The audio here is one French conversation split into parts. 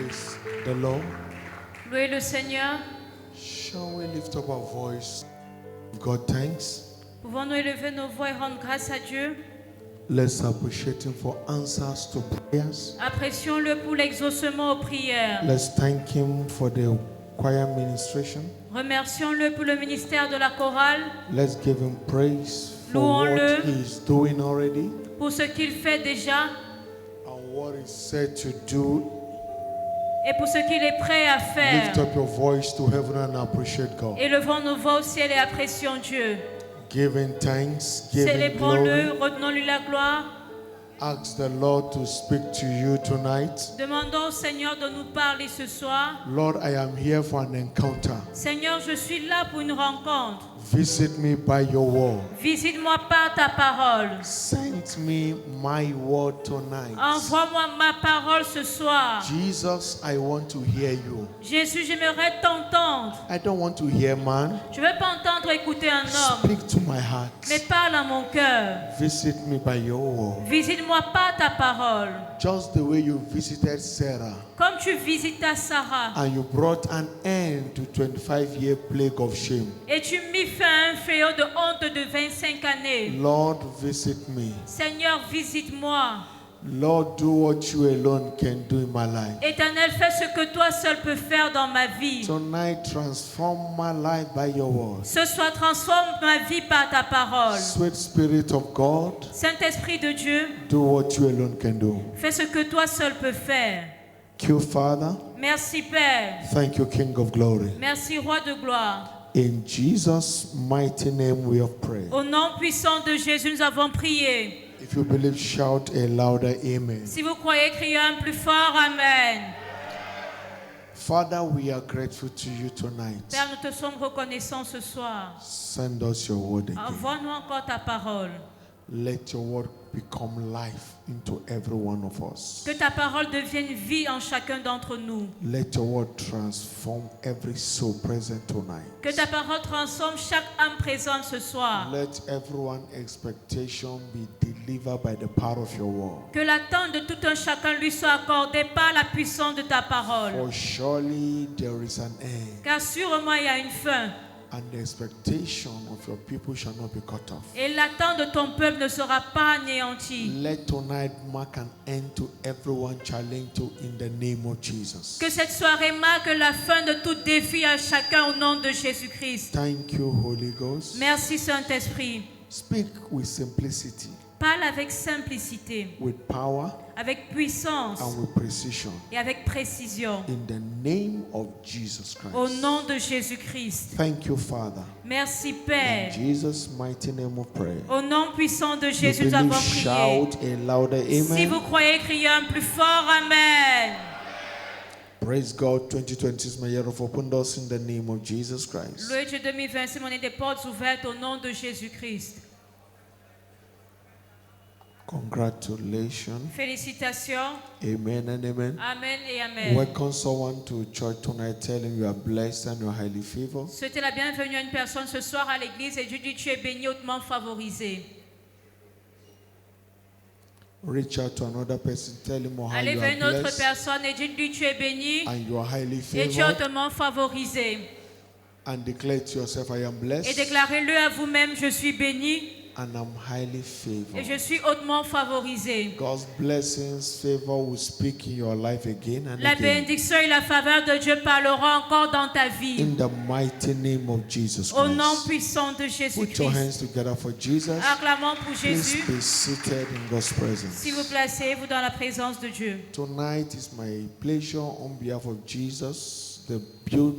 Praise the Lord. Louez le Seigneur. Shall we lift up our voice? Give God thanks. Pouvons-nous élever nos voix et rendre grâce à Dieu? Let's appreciate Him for answers to prayers. Apprécions-le pour l'exaucement aux prières. Let's thank Him for the choir ministration. Remercions-le pour le ministère de la chorale, Let's give Him praise for Louons-le. what He's doing already pour ce qu'il fait déjà and what He's said to do. et pour ce qu'il est prêt à faire. Lift up your voice to heaven and appreciate God. Élevons nos voix au ciel et apprécions Dieu. Giving thanks, giving Célébrons-le, glory. retenons-lui la gloire. Ask the Lord to speak to you tonight. Demandons au Seigneur de nous parler ce soir. Lord, I am here for an encounter. Seigneur, je suis là pour une rencontre. Visit me by your word. Visite-moi par ta parole. Send me my word tonight. Envoie-moi ma parole ce soir. Jesus, I want to hear you. Jésus, j'aimerais t'entendre. I don't want to hear man. Je ne veux pas entendre écouter un homme, Speak to my heart. mais parle à mon cœur. Visit me by your word. Visite-moi par ta parole. Just the way you visited Sarah Comme tu visitas Sarah and you brought an end to 25-year plague of shame. et tu mis fin à un fléau de honte de 25 années. Lord, visit me. Seigneur, visite-moi. Lord, do what you alone can do in my life. Éternel, fais ce que toi seul peux faire dans ma vie. Tonight, transform my life by your word. Ce soir, transforme ma vie par ta parole. Sweet Spirit of God, Saint-Esprit de Dieu, do what you alone can do. fais ce que toi seul peux faire. Thank you, Father. Merci Père. Thank you, King of Glory. Merci Roi de gloire. In Jesus' mighty name we have prayed. Au nom puissant de Jésus, nous avons prié. If you believe, shout a louder amen. Si vous croyez, criez un plus fort Amen. Father, we are grateful to you tonight. Père, nous te sommes reconnaissants ce soir. Send us your word again. Envoie-nous encore ta parole. Let your word become life into every one of us. Que ta parole devienne vie en chacun d'entre nous. Let your word transform every soul present tonight. Que ta parole transforme chaque âme présente ce soir. Let everyone's expectation be delivered by the power of your word. Que l'attente de tout un chacun lui soit accordée par la puissance de ta parole. For surely there is an end, Car sûrement il y a une fin. and the expectation of your people shall not be cut off. Et l'attente de ton peuple ne sera pas anéantie. Let tonight mark an end to everyone challenge to in the name of Jesus. Que cette soirée marque la fin de tout défi à chacun au nom de Jésus-Christ. Thank you, Holy Ghost. Merci Saint-Esprit. Speak with simplicity, Parle avec simplicité, with power, avec puissance and with precision. et avec précision. In the name of Jesus Au Christ. nom de Jésus-Christ. Thank you, Father. Merci In Père. Jesus' mighty name of prayer. Au nom puissant de You Jésus, nous believe, avons prié. shout a louder Si amen. vous croyez, criez un plus fort Amen. Praise God. 2020 is my year of open doors in the name of Jesus Christ. Loué Dieu 2020, c'est mon année des portes ouvertes au nom de Jésus-Christ. Congratulations. Félicitations. Amen and amen. Amen et Amen. Welcome someone to church tonight. Tell him you are blessed and you are highly favored. Souhaitez la bienvenue à une personne ce soir à l'église et Dieu dit tu es béni, hautement favorisé. Reach out to another person. Tell him how Allez you vers are une autre blessed personne et Dieu dit tu es béni and you are highly et tu es favored. hautement favorisé. And declare to yourself, I am Et blessed déclarez-le à vous-même, je suis béni and I'm highly et favored. je suis hautement favorisé. God's blessings, favor will speak in your life again and La again. bénédiction et la faveur de Dieu parleront encore dans ta vie. In the mighty name of Jesus Au nom Christ. puissant de Put your Jésus-Christ. hands together for Jesus. Acclamons pour Please Jésus. be seated in God's presence. Si vous placez-vous dans la présence de Dieu. Tonight is my pleasure on behalf of Jesus, the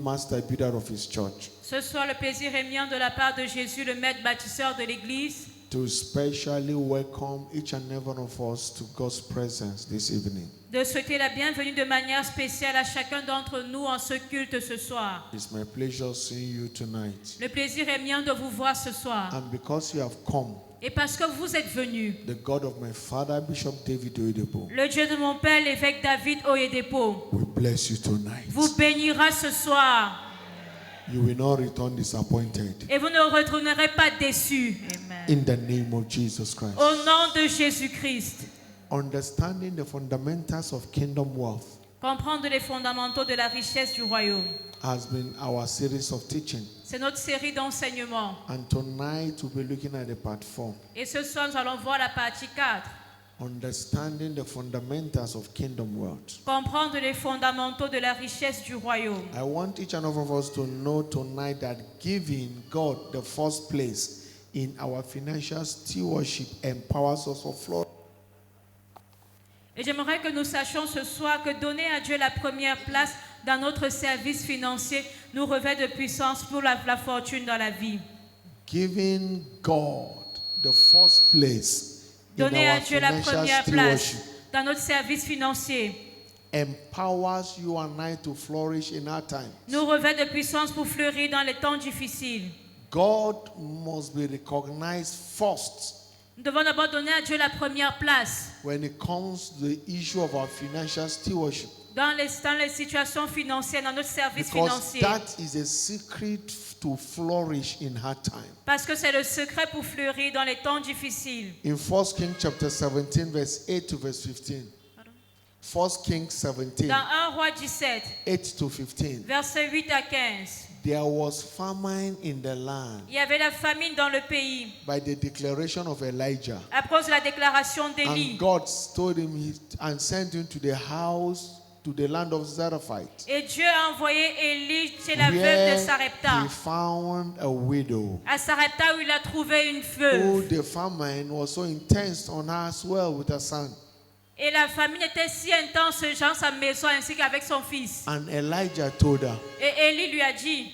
master builder of his church, Ce soir, le plaisir est mien de la part de Jésus, le maître bâtisseur de l'Église, to specially welcome each and every one of us to God's presence this evening. de souhaiter la bienvenue de manière spéciale à chacun d'entre nous en ce culte ce soir. It's my pleasure seeing you tonight. Le plaisir est mien de vous voir ce soir. And because you have come, Et parce que vous êtes venus, the God of my father, Bishop David Oyedepo, le Dieu de mon père, l'évêque David Oyedepo, will bless you tonight. vous bénira ce soir. You will not return disappointed. Et vous ne retournerez pas déçus. Amen. In the name of Jesus Christ. Au nom de Jésus-Christ. Understanding the fundamentals of kingdom wealth Comprendre les fondamentaux de la richesse du royaume. has been our series of teaching. C'est notre série d'enseignements. And tonight we'll be looking at the part 4. Et ce soir, nous allons voir la partie 4. Understanding the fundamentals of kingdom wealth. Comprendre les fondamentaux de la richesse du royaume. I want each and every of us to know tonight that giving God the first place in our financial stewardship empowers us for flourishing. Et j'aimerais que nous sachions ce soir que donner à Dieu la première place dans notre service financier nous revêt de puissance pour la fortune dans la vie. Giving God the first place in Donner à our Dieu la financial première place stewardship dans notre service financier empowers you and I to flourish in our times. nous revêt de puissance pour fleurir dans les temps difficiles. God must be recognized first Nous devons d'abord donner à Dieu la première place when it comes to the issue of our financial stewardship. dans les situations financières, dans notre service Because financier. that is a secret to flourish in hard time. Parce que c'est le secret pour fleurir dans les temps difficiles. In 1 Kings chapter 17, verse 8 to verse 15. 1 Kings 17, Dans 1 Roi 17, 8 to 15. versets 8 à 15, There was famine in the land il y avait la famine dans le pays by the declaration of Elijah. à cause de la déclaration d'Élie. And God told him and sent him to the house, to the land of Zarephath, Et Dieu a envoyé Élie chez la veuve where de Sarepta. he found a widow. À Sarepta où il a trouvé une Oh, veuve. the famine was so intense on her as well with her son. Et la famine était si intense dans sa maison ainsi qu'avec son fils. And Elijah told her, Et Élie lui a dit,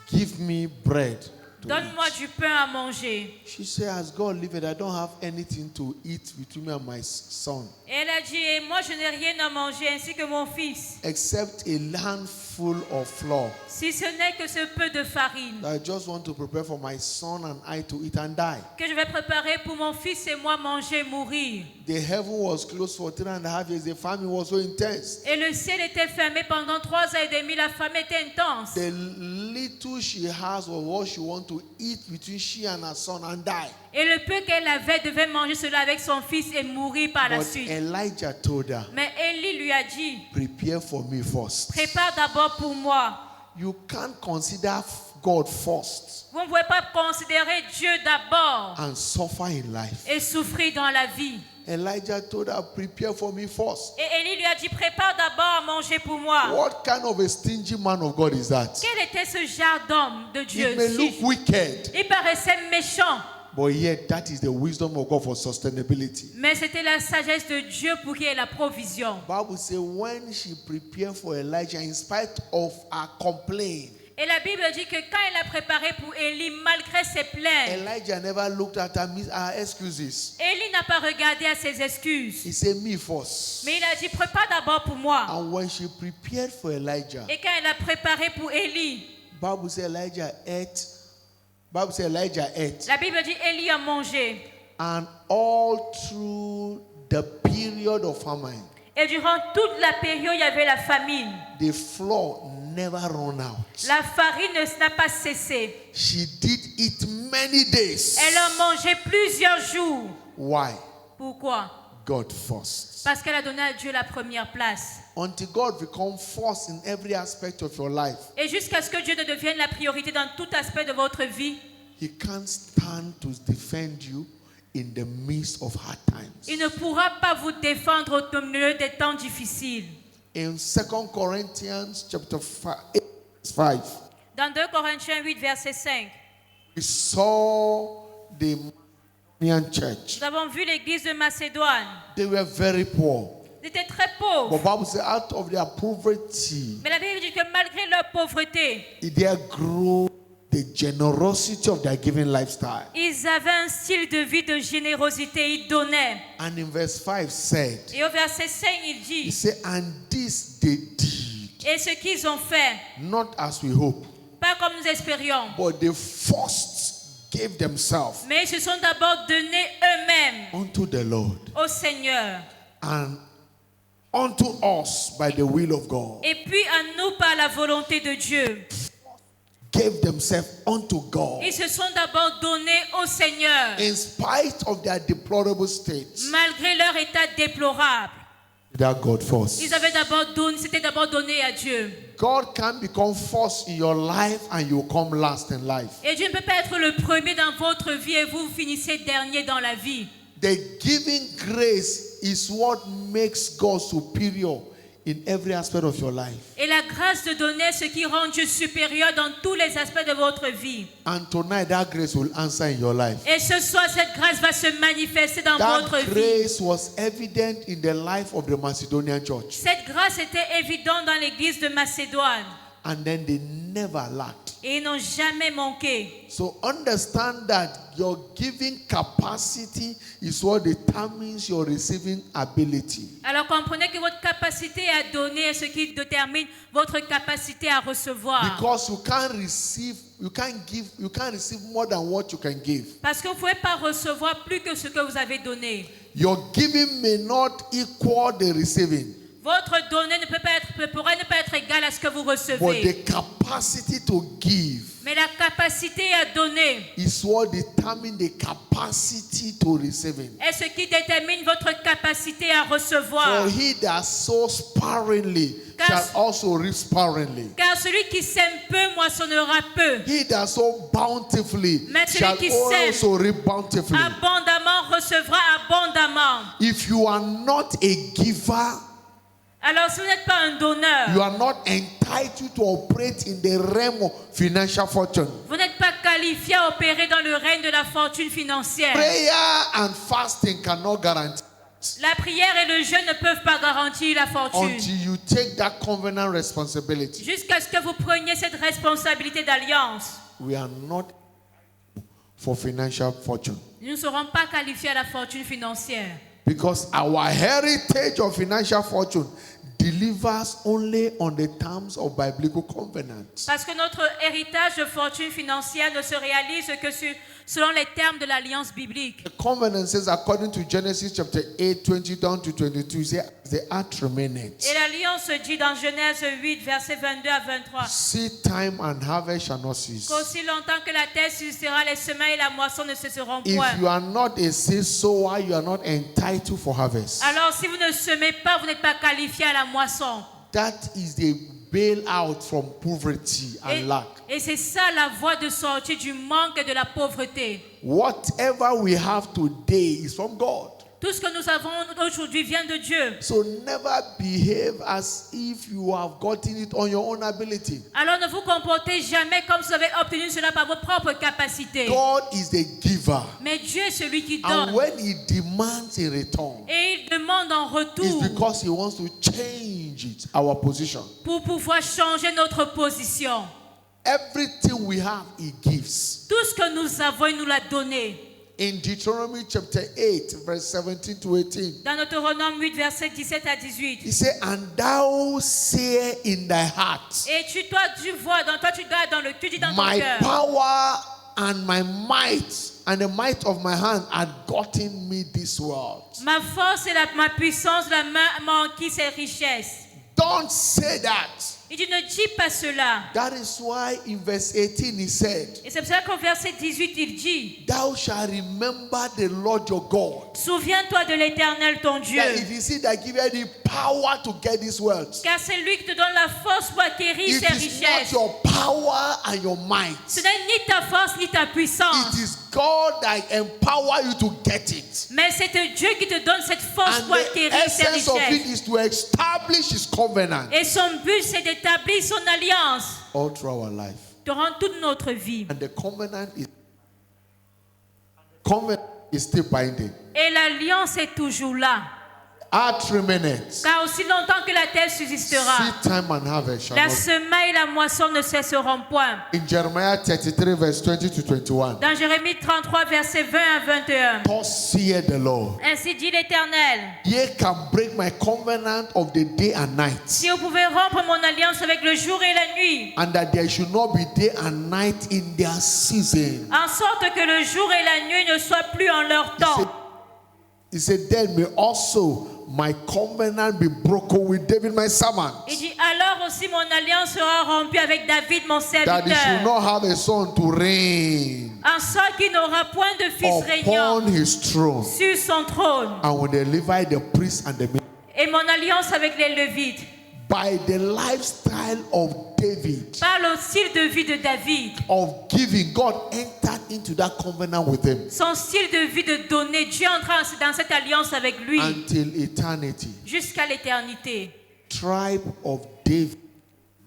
give me bread to donne-moi eat. du pain à manger. She said, as God liveth, I don't have anything to eat between me and my son, Et elle a dit, et moi je n'ai rien à manger ainsi que mon fils, except a handful of flour. si ce n'est que ce peu de farine I just want to prepare for my son and I to eat and die. que je vais préparer pour mon fils et moi manger, mourir. The heaven was closed for 3.5 years. The famine was so intense. Et le ciel était fermé pendant 3 ans et demi, la famine était intense. The little she has was what she want to eat between she and her son and die. Et le peu qu'elle avait devait manger cela avec son fils et mourir par la But suite. Elijah told her, Mais Élie lui a dit, prepare for me first. prépare d'abord pour moi. You can't consider God first Vous ne pouvez pas considérer Dieu d'abord and suffer in life. et souffrir dans la vie. Elijah told her, prepare for me first. Et Élie lui a dit, prépare d'abord à manger pour moi. What kind of a stingy man of God is that? Quel était ce genre d'homme de Dieu? It may look wicked, Il paraissait méchant, but yet that is the wisdom of God for sustainability. mais c'était la sagesse de Dieu pour qu'il y ait la provision. Bible says when she prepared for Elijah, in spite of her complaint, Et la Bible dit que quand il a préparé pour Élie, malgré ses plaintes, Elijah never looked at her excuses. Élie n'a pas regardé à ses excuses. He said, me first. Mais il a dit, prépare d'abord pour moi. And when she prepared for Elijah, Et quand il a préparé pour Élie, Bible says Elijah ate. Bible says Elijah ate. la Bible dit, Élie a mangé. And all through the period of famine, Et durant toute la période, il y avait la famine. the flour never run out. La farine n'a pas cessé. She did it many days. Elle a mangé plusieurs jours. Why? Pourquoi? God first. Parce qu'elle a donné à Dieu la première place. Until God become first in every aspect of your life, Et jusqu'à ce que Dieu ne devienne la priorité dans tout aspect de votre vie, He can't stand to defend you in the midst of hard times. il ne pourra pas vous défendre au milieu des temps difficiles. In 2 Corinthians chapter 5, Dans 2 Corinthiens 8, verset 5, we saw the Macedonian church. nous avons vu l'église de Macédoine. They were very poor. Ils étaient très pauvres. But Bible says out of their poverty, Mais la Bible dit que malgré leur pauvreté, there grew the generosity of their giving lifestyle. ils avaient un style de vie de générosité. Ils donnaient. And in verse 5 said, Et au verset 5, il He dit, said, and this they did, et ce qu'ils ont fait, not as we hope, pas comme nous espérions, but they first gave themselves mais ils se sont d'abord donnés eux-mêmes unto the Lord au Seigneur. and unto us by the will of God. Et puis à nous par la volonté de Dieu. Gave themselves unto God Ils se sont d'abord donnés au Seigneur. in spite of their deplorable states. Malgré leur état déplorable. without God first. Ils avaient d'abord donné, c'était d'abord donné à Dieu. God can become first in your life and you come last in life. Et Dieu ne peut pas être le premier dans votre vie et vous finissez dernier dans la vie. The giving grace is what makes God superior in every aspect of your life. Et la grâce de donner, ce qui rend Dieu supérieur dans tous les aspects de votre vie. And tonight that grace will answer in your life. Et ce soir, cette grâce va se manifester dans votre That vie. grace was evident in the life of the Macedonian church. Cette grâce était évidente dans l'église de Macédoine. And then they never lacked. Et ils n'ont jamais manqué. So understand that your giving capacity is what determines your receiving ability. Alors comprenez que votre capacité à donner est ce qui détermine votre capacité à recevoir. Because you can't receive more than what you can give. Parce que vous ne pouvez pas recevoir plus que ce que vous avez donné. Your giving may not equal the receiving. Votre donnée pourrait ne pas être égale à ce que vous But recevez. the capacity to give Mais la capacité à donner is what determines the capacity to receiving. est ce qui détermine votre capacité à For recevoir. he that sows sparingly Car- shall also reap sparingly. Car celui qui sème peu moissonnera peu. He that sows bountifully Mais celui shall qui sème also reap bountifully. Abondamment recevra abondamment. If you are not a giver, Alors si vous n'êtes pas un donneur, you are not entitled to operate in the realm of financial fortune. vous n'êtes pas qualifié à opérer dans le règne de la fortune financière. Prayer and fasting cannot guarantee La prière et le jeûne ne peuvent pas garantir la fortune. until you take that covenant responsibility. Jusqu'à ce que vous preniez cette responsabilité d'alliance. We are not for financial fortune. Nous ne serons pas qualifiés à la fortune financière. Because our heritage of financial fortune delivers only on the terms of biblical covenants. Parce que notre héritage de fortune financière ne se réalise que selon les termes de l'alliance biblique. The covenant says, according to Genesis chapter 8, 20 down to 22, say, the earth remaineth. Et l'alliance dit dans Genèse 8, versets 22 à 23. Seed time and harvest shall not cease. Qu'aussi longtemps que la terre subsistera, les semailles et la moisson ne cesseront If point. you are not a seed sower, you are not entitled for harvest. Alors si vous ne semez pas, vous n'êtes pas qualifié à la moisson. That is the bailout from poverty and lack. Et c'est ça la voie de sortie du manque et de la pauvreté. Whatever we have today is from God. Tout ce que nous avons aujourd'hui vient de Dieu. So never behave as if you have gotten it on your own ability. Alors ne vous comportez jamais comme si vous avez obtenu cela par vos propres capacités. God is the giver. Mais Dieu est celui qui And donne. when he demands a return, Et il demande en it's retour because he wants to change it, our position. pour pouvoir changer notre position. Everything we have, he gives. Tout ce que nous avons, il nous l'a donné. In Deuteronomy chapter 8, verse 17 to 18, Dans Deutéronome 8, versets 17 à 18. he said, and thou say in thy heart, Et tu gardes dans le, tu dis dans ton my cœur. power and my might and the might of my hand had gotten me this world. Ma force et ma puissance, la main m'a enquis ces richesses. Don't say that. Il dit, ne dis pas cela. That is why in verse 18 he said, Et c'est pour ça qu'au verset 18, il dit, thou shalt remember the Lord your God. souviens-toi de l'Éternel ton Dieu. That if you see that give you the power to get this wealth, Car c'est lui qui te donne la force pour acquérir it ces is not richesses. your power and your might. Ce n'est ni ta force ni ta puissance. It is God that empower you to get it. Mais c'est Dieu qui te donne cette force And pour the acquérir ces essence of it richesses. is to establish his covenant Et son but, c'est d'établir son alliance all through our life. durant toute notre vie. And the covenant is still binding. Et l'alliance est toujours là. Earth remaineth. Car aussi longtemps que la terre subsistera, Seed time and harvest shall la not. semaille et la moisson ne cesseront point. In Jeremiah 33 verse 20 to 21. Dans Jérémie 33, versets 20 à 21. Thus saith the Lord, Ainsi dit l'Éternel, ye can break my covenant of the day and night, si vous pouvez rompre mon alliance avec le jour et la nuit, and that there should not be day and night in their season. en sorte que le jour et la nuit ne soient plus en leur temps. He said, then may also my covenant be broken with David my servant, Il dit, alors aussi mon alliance sera rompue avec David mon that he should serviteur, not have a son to reign en sorte qu'il n'aura point de fils régnant upon his throne, sur son trône. and with the Levite, the priest, and the minister. Et mon alliance avec les Lévites, by the lifestyle of David, par le style de vie de David, of giving, God entered into that covenant with him son style de vie de donner, Dieu entra dans cette alliance avec lui until eternity. jusqu'à l'éternité. Tribe of David,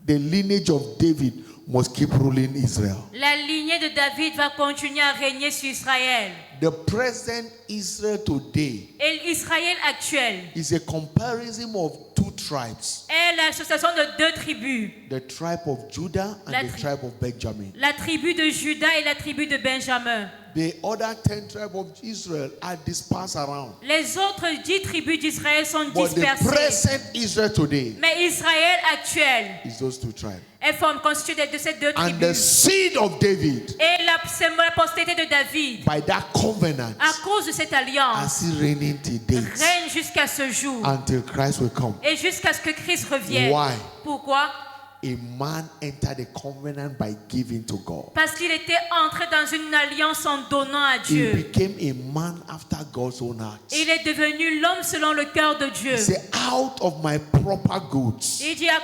the lineage of David must keep ruling Israel. La lignée de David va continuer à régner sur Israël. The present Israel today Et Israël actuel is a comparison of two tribes, est l'association de deux tribus. the tribe of Judah and La the tri- tribe of Benjamin. La tribu de Juda et la tribu de Benjamin. The other 10 tribes of Israel are dispersed around. Les autres 10 tribus d'Israël sont But the dispersées. present Israel today Mais Israël actuel is those two tribes. est constitué de ces deux And the tribus. seed of David, Et c'est la postérité de David, by that covenant, à cause de cette are alliance, still reigning till date règne jusqu'à ce jour. until Christ will come. Et jusqu'à ce que Christ revienne. Why? Pourquoi? A man entered the covenant by giving to God. Parce qu'il était entré dans une alliance en donnant à He Dieu. became a man after God's own heart. Il est devenu l'homme selon le cœur de Dieu. He said, out of my proper goods, Il dit à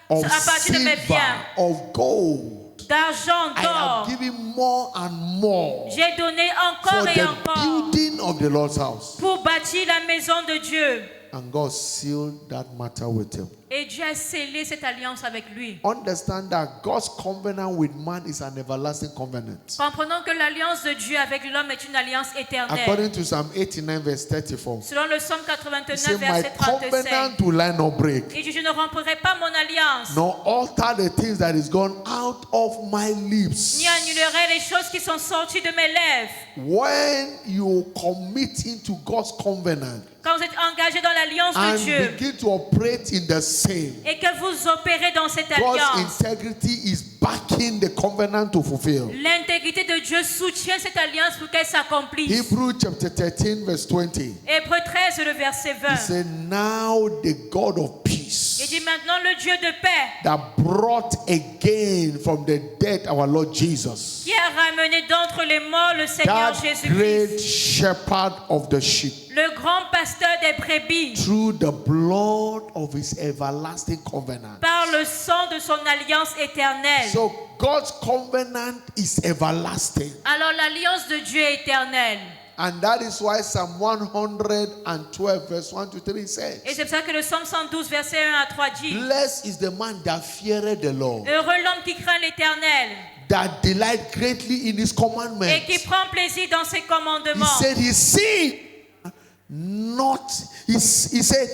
of partir de mes silver, biens, of gold, d'argent, I d'or, have given more and more j'ai donné for encore et the encore building of the Lord's house. pour bâtir la maison de Dieu. And God sealed that matter with him. Et Dieu a scellé cette alliance avec lui. Understand that God's covenant with man is an everlasting covenant. Comprenons que l'alliance de Dieu avec l'homme est une alliance éternelle. According to Psalm 89, verse 34, Selon le psaume he 89, said, my verset 35. covenant will I not break, Il dit, je ne romprai pas mon alliance, nor alter the things that is gone out of my lips. ni annulerai les choses qui sont sorties de mes lèvres. When you commit into God's covenant Quand vous êtes engagé dans l'alliance de and Dieu begin to operate in the same, et que vous opérez dans cette God's alliance, integrity is backing the covenant to fulfill. l'intégrité de Dieu soutient cette alliance pour qu'elle s'accomplisse. Hebrews chapter 13, verse 20. Hébreux 13, le verset He 20. said, now the God of Il peace dit maintenant le Dieu de paix that brought again from the dead our Lord Jesus, qui a ramené d'entre les morts le Seigneur that Jésus-Christ, great shepherd of the sheep, le grand pasteur des brebis, through the blood of his everlasting covenant. par le sang de son alliance éternelle. So God's covenant is everlasting. Alors l'alliance de Dieu est éternelle. And that is why Psalm 112 verse 1 to 3 says, Et c'est pour ça que le psaume 112, verset 1 à 3 dit, blessed is the man that feareth the Lord, heureux l'homme qui craint l'Éternel that delight greatly in his commandments. et qui prend plaisir dans ses He commandements. said his seed he said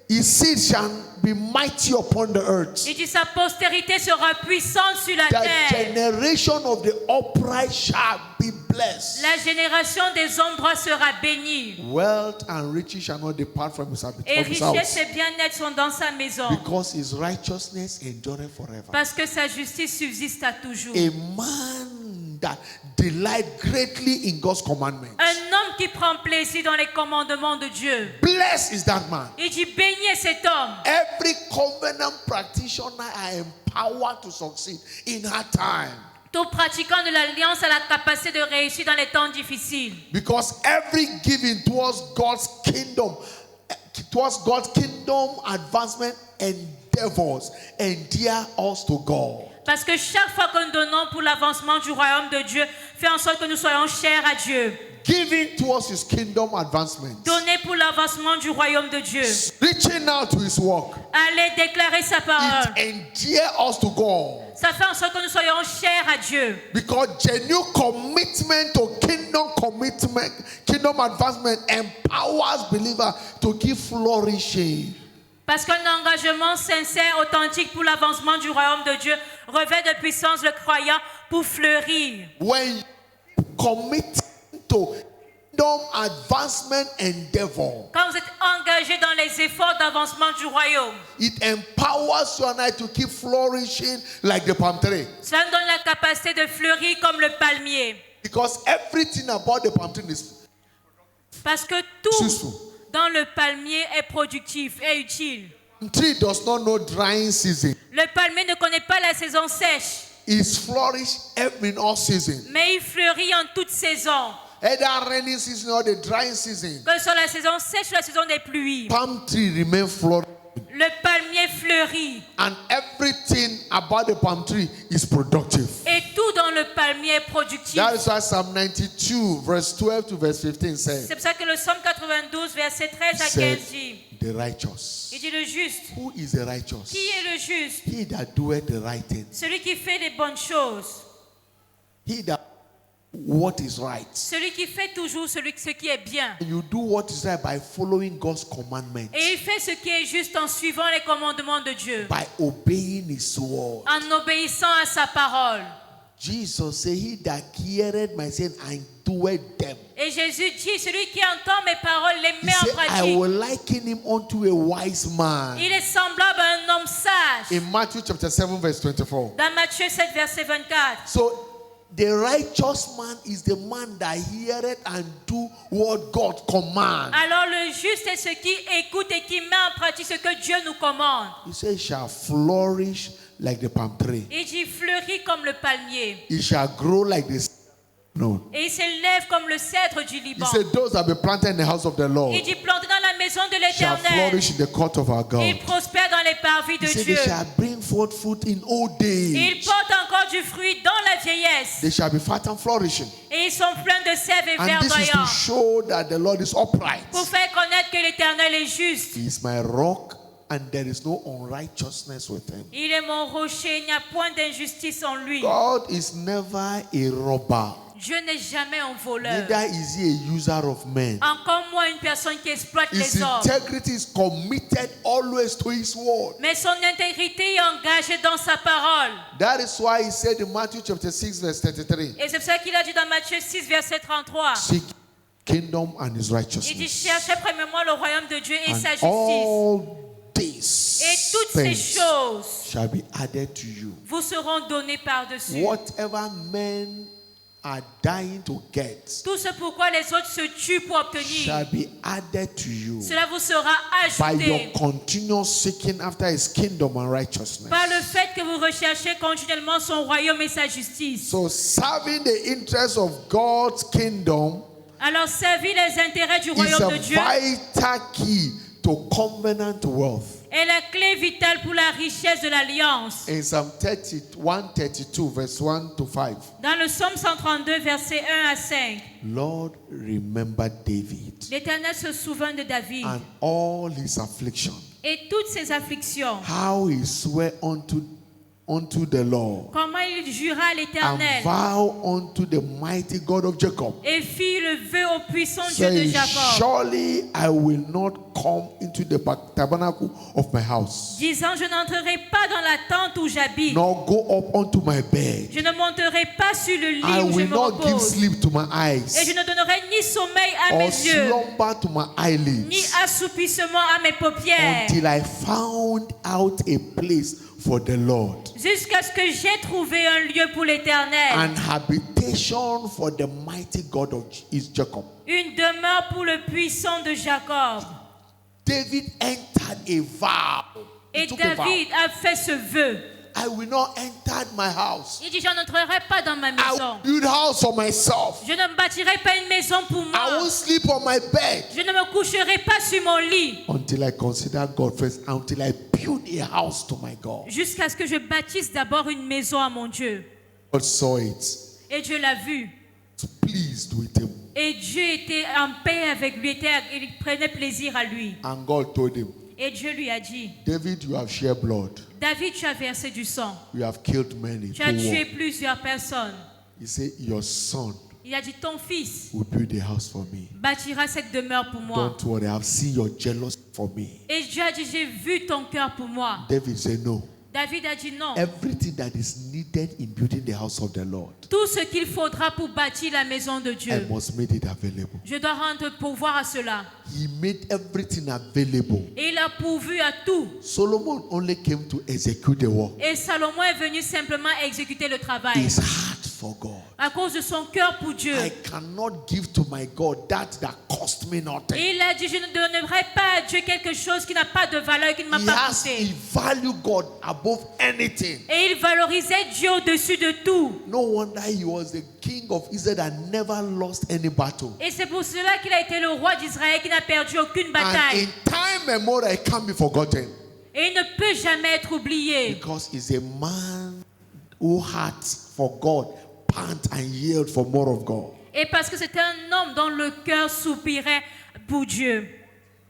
his seed shall be mighty upon the earth. Il dit sa postérité sera puissante sur la The terre. generation of the upright shall be blessed. La génération des hommes droits sera bénie. Wealth and riches shall not depart from his Et his richesse house, et bien-être sont dans sa maison. because his righteousness endureth forever. Parce que sa justice subsiste à toujours. A man that delight greatly in God's commandments, Un homme qui prend plaisir dans les commandements de Dieu. blessed is that man. Il dit béni est cet homme. Every covenant practitioner are empowered to succeed in hard time, Tout pratiquant de l'alliance a la capacité de réussir dans les temps difficiles. because every giving towards God's kingdom advancement endeavors endear us to God. Parce que chaque fois que nous donnons pour l'avancement du royaume de Dieu, fait en sorte que nous soyons chers à Dieu. Giving towards his kingdom advancement, Donner pour l'avancement du royaume de Dieu. reaching out to his work, Aller déclarer sa parole. it endear us to God. Ça fait en sorte que nous soyons chers à Dieu. Because genuine commitment to kingdom advancement empowers believers to keep flourishing. Parce qu'un engagement sincère, authentique pour l'avancement du royaume de Dieu revêt de puissance le croyant pour fleurir. When you commit to kingdom advancement endeavor, Quand vous êtes engagé dans les efforts d'avancement du royaume, it empowers you and I to keep flourishing like the palm tree. cela nous donne la capacité de fleurir comme le palmier. Because everything about the palm tree is Parce que tout useful. dans le palmier est productif et utile. The tree does not know drying season. Le palmier ne connaît pas la saison sèche, It flourishes in all seasons. mais il fleurit en toute saison. either rainy season or the drying season, que ce soit la saison sèche ou la saison des pluies, palm tree remain flourishing. le palmier fleurit. And everything about the palm tree is productive. Et tout dans le palmier est productif. That is why Psalm 92, verse 12 to verse 15 says, C'est pour ça que le psaume 92, verset 13 à 15 dit, the righteous. il dit le juste. Who is the righteous? Qui est le juste? He that doeth the right thing. Celui qui fait les bonnes choses. He that what is right. Celui qui fait toujours ce qui est bien. You do what is right by following God's commandments, Et il fait ce qui est juste en suivant les commandements de Dieu. by obeying his word. En obéissant à sa parole. Jesus said, he that heareth my saying and doeth them. Et Jésus dit, celui qui entend mes paroles, les He met en said, I pratique. will liken him unto a wise man. Il est semblable à un homme sage. In Matthew chapter 7, verse 24. Dans Matthieu 7, verset 24. So the righteous man is the man that heareth and do what God commands. Alors le juste est ce qui écoute et qui met en pratique ce que Dieu nous commande. He said, shall flourish like the palm tree. Il dit fleurit comme le palmier. It shall grow like the no. Et il s'élève comme le cèdre du He Liban. said, those that be planted in the house of the Lord Il dit planté dans la maison de shall l'Éternel. flourish in the court of our God. Il prospère dans les parvis He de said, Dieu. they shall bring forth fruit in old days. Il porte encore du fruit dans la vieillesse. They shall be fat and flourishing. Et ils sont pleins de sève et And this is to verdoyants. show that the Lord is upright. Pour faire connaître que l'Éternel est juste. He is my rock, and there is no unrighteousness with him. Il est mon rocher, il n'y a point d'injustice en lui. God is never a robber. Dieu n'est jamais un voleur. Neither is he a user of men. Encore moins une personne qui exploite His les hommes. integrity is committed always to his word. Mais son intégrité est engagée dans sa parole. That is why he said in Matthew chapter 6 verse 33, Et c'est pour ça qu'il a dit dans Matthieu 6, verset 33. seek kingdom and his Il dit, righteousness, cherchez premièrement le royaume de Dieu et sa and justice. all these Et toutes ces things choses shall be added to you. vous seront données par-dessus. Whatever men are dying to get Tout ce pourquoi les autres se tuent pour obtenir, shall be added to you cela vous sera by your ajouté continual seeking after his kingdom and righteousness. par le fait que vous recherchez continuellement son royaume et sa justice. So serving the interests of God's kingdom Alors servir les intérêts du is royaume a de Dieu vital key to covenant wealth. est la clé vitale pour la richesse de l'alliance. In Psalm 132, verse 1 to 5, Dans le psaume 132, versets 1 à 5, Lord, remember David l'Éternel se souvint de David and all his affliction, et toutes ses afflictions. how he swore unto the Lord Comment il jura à and l'Éternel vow unto the mighty God of Jacob, et fit le vœu au puissant Dieu de saying, Jacob, surely I will not come into the tabernacle of my house, disant, je n'entrerai pas dans la tente où j'habite, nor go up unto my bed. je ne monterai pas sur le lit I où je will me not give repose, sleep to my et je eyes, ne donnerai ni sommeil à or mes yeux, slumber to my ni eyelids, assoupissement à mes paupières, until I found out a place for the Lord, jusqu'à ce que j'ai trouvé un lieu pour l'Éternel, an habitation for the mighty God of his Jacob. une demeure pour le puissant de Jacob. David entered a vow. He Et took a vow. David a fait ce vœu. I will not enter my house. Il dit, je n'entrerai pas dans ma I maison. will build house for myself. Je ne bâtirai pas une maison pour I moi. won't sleep on my bed Je ne me coucherai pas sur mon lit until I consider God first, until I build a house to my God. jusqu'à ce que je bâtisse d'abord une maison à mon Dieu. God saw it, Et Dieu l'a vu. was pleased with him, Et Dieu était en paix avec lui. Il prenait plaisir à lui. and God told him, Et Dieu lui a dit, David, you have shed blood. David, tu as versé du sang. You have killed many. Tu as to war. tué plusieurs personnes. He said, your son Il a dit, ton fils will build a house for me. bâtira cette demeure pour moi. Don't worry, I've seen your jealousy for me. Et Dieu a dit, j'ai vu ton cœur pour moi. David said, no. David a dit non. Everything that is needed in building the house of the Lord, Tout ce qu'il faudra pour bâtir la maison de I Dieu, must make it available. je dois rendre pourvoir à cela. He made everything available. Et il a pourvu à tout. Solomon only came to execute the work. Et Salomon est venu simplement exécuter le travail. His heart for God. À cause de son cœur pour Dieu. I cannot give to my God that cost me nothing. Et il a dit, je ne donnerai pas à Dieu quelque chose qui n'a pas de valeur, qui ne m'a pas coûté. He value God above anything. Et il valorisait Dieu au-dessus de tout. No wonder he was the king of Israel that never lost any battle. Et c'est pour cela qu'il a été le roi d'Israël qui n'a perdu aucune And bataille. in time memorial, it can't be forgotten. Et il ne peut jamais être oublié. Because he's a man who had for God, pant and yield for more of God. Et parce que c'était un homme dont le cœur soupirait pour Dieu.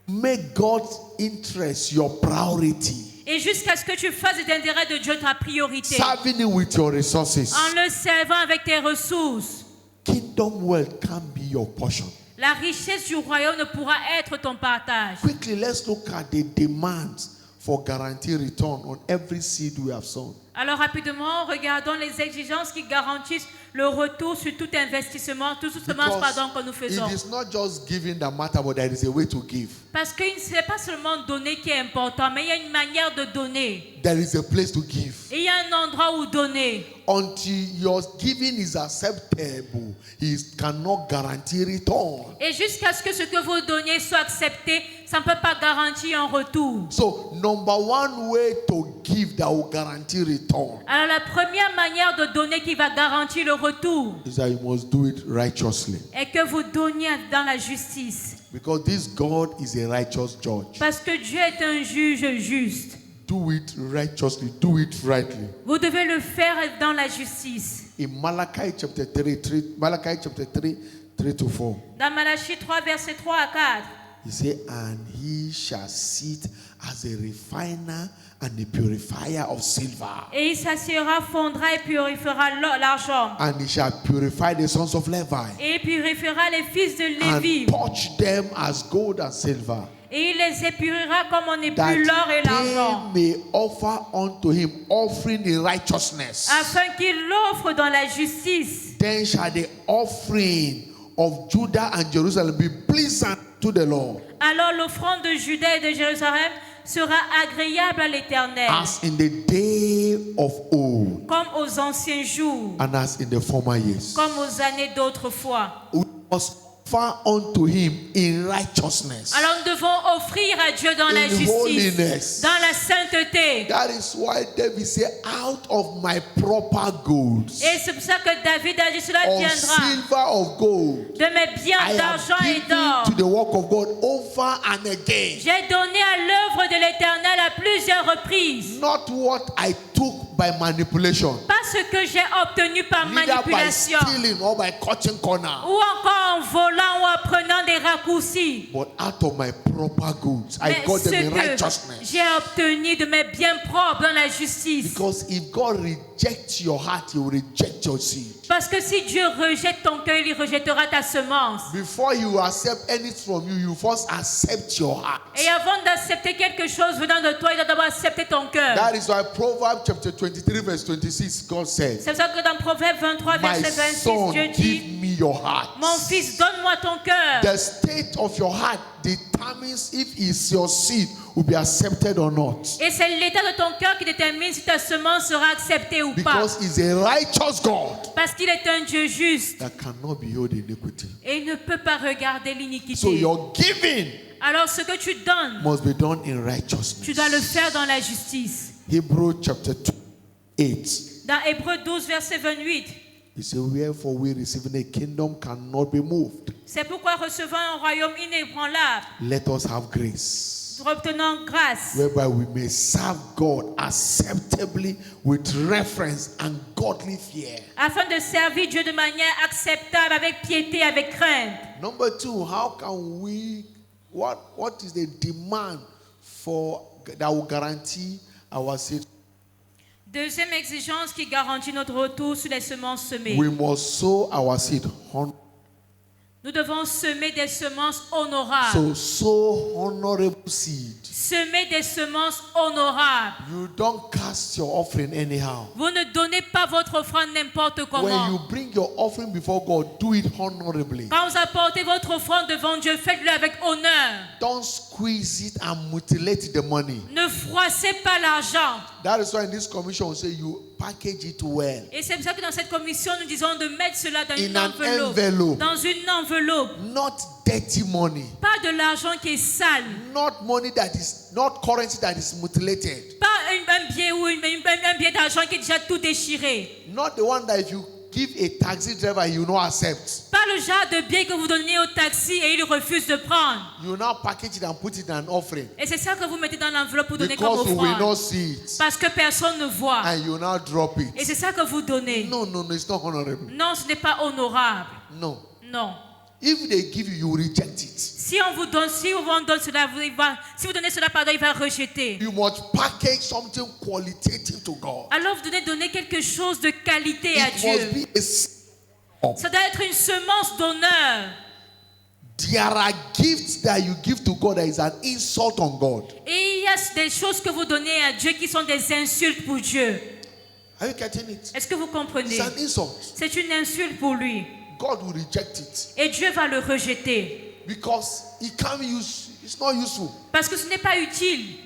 Make God's interest your priority. Et jusqu'à ce que tu fasses des intérêts de Dieu ta priorité. Serving him with your resources. En le servant avec tes ressources. Kingdom wealth can't be your portion. La richesse du royaume ne pourra être ton partage. Quickly, let's look at the demands for guaranteed return on every seed we have sown. Alors rapidement, regardons les exigences qui garantissent le retour sur tout investissement, toute semence que nous faisons. It is not just giving that matter, but there is a way to give. Parce que ce n'est pas seulement donner qui est important, mais il y a une manière de donner. There is a place to give. Et il y a un endroit où donner. Until your giving is acceptable, he cannot guarantee return. Et jusqu'à ce que vous donniez soit accepté, ça ne peut pas garantir un retour. So, number one way to give that will guarantee return Alors la première manière de donner qui va garantir le retour is that you must do it righteously. est que vous donniez dans la justice. Because this God is a righteous judge. Parce que Dieu est un juge juste. Do it righteously, do it rightly. Vous devez le faire dans la justice. In Malachi chapter 3, 3 to 4. Dans Malachie 3, versets 3 à 4. He said, and he shall sit as a refiner and a purifier of silver. Et il s'assiera, fondra et purifiera l'argent. And he shall purify the sons of Levi. Et il purifiera les fils de And Lévi. touch them as gold and silver. Et il les épurera comme on That épure l'or et l'argent. they may offer unto him offering in righteousness. Afin qu'il l'offre dans la justice. Then shall the offering of Judah and Jerusalem be pleasant to the Lord. Alors l'offrande de Juda et de Jérusalem sera agréable à l'Éternel. As in the day of old. Comme aux anciens jours. And as in the former years. Comme aux années d'autrefois. We must offer unto him in righteousness. Alors nous devons offrir à Dieu dans la justice, holiness. dans la sainteté. That is why David said, out of my proper goods, Et c'est pour ça que David a dit, cela of viendra silver of gold, de mes biens I d'argent have et given d'or. to the work of God over and again. J'ai donné à l'œuvre de l'Éternel à plusieurs reprises. Not what I took by manipulation, Pas ce que j'ai obtenu par neither by manipulation stealing or by cutting corner, ou encore en volant ou en prenant des raccourcis. but out of my proper goods. I Mais got ce them in que righteousness. j'ai obtenu de mes biens propres dans la justice. Because if God rejects your heart, he will reject your seed. Parce que si Dieu rejette ton cœur, il rejettera ta semence. Before he will accept anything from you, you first accept your heart. Et avant d'accepter quelque chose venant de toi, il doit d'abord accepter ton cœur. That is why Proverbs chapter 23 verse 26, God said, C'est pour ça que dans Proverbe 23, my verset 26, son, Dieu give dit, me your heart. mon fils, donne-moi ton cœur. The state of your heart determines if it's your seed will be accepted or not. Et c'est l'état de ton cœur qui détermine si ta semence sera acceptée ou pas. Because he's a righteous God Parce qu'il est un Dieu juste. that cannot behold iniquity. Et il ne peut pas regarder So l'iniquité. your giving Alors ce que tu donnes, must be done in righteousness. tu dois le faire dans la justice. Hebrews chapter 2, 8. Dans Hébreux 12, verset 28. He said, wherefore we receiving a kingdom cannot be moved. C'est pourquoi recevant un royaume inébranlable, Let us have grace, obtenant grâce, whereby we may serve God acceptably with reverence and godly fear. afin de servir Dieu de manière acceptable, avec piété, avec crainte. Number two, how can we, what is the demand for that will guarantee our seed? Deuxième exigence qui garantit notre retour sur les semences semées. We must sow our seed. Nous devons semer des semences honorables. So sow honorable seed. Semez des semences honorables. You don't cast your offering anyhow. Vous ne donnez pas votre offrande n'importe When comment. you bring your offering before God, do it honorably. Quand vous apportez votre offrande devant Dieu, faites-le avec honneur. Don't squeeze it and mutilate the money. Ne froissez pas l'argent. That is why in this commission we say you package it well. Et c'est pour ça que dans cette commission, nous disons de mettre cela dans une In an enveloppe. envelope. Dans une enveloppe. Not dirty money. Pas de l'argent qui est sale. Not money that is not currency that is mutilated. Pas un billet ou un billet d'argent qui est déjà tout déchiré. Not the one that if you give a taxi driver, he will not accept. Pas le genre de billet que vous donnez au taxi et il refuse de prendre. You now package it and put it in an offering. Et c'est ça que vous mettez dans l'enveloppe pour donner comme Because we will not offrande. see it. Parce que personne ne voit. And you now drop Et it. c'est ça que vous donnez. No, it's not honorable. Non, ce n'est pas honorable. No. Non. If they give you, you reject it. Si on vous donne cela, si vous donnez cela, pardon, il va rejeter. You must package something qualitative to God. Alors vous devez donner quelque chose de qualité à It Dieu. must be a Ça doit être une semence d'honneur. There are gifts that you give to God that is an insult on God. Et il y a des choses que vous donnez à Dieu qui sont des insultes pour Dieu. Are you getting it? Est-ce que vous comprenez? It's an insult. C'est une insulte pour lui. God will reject it Et Dieu va le rejeter. because it's not useful. Parce que ce n'est pas utile.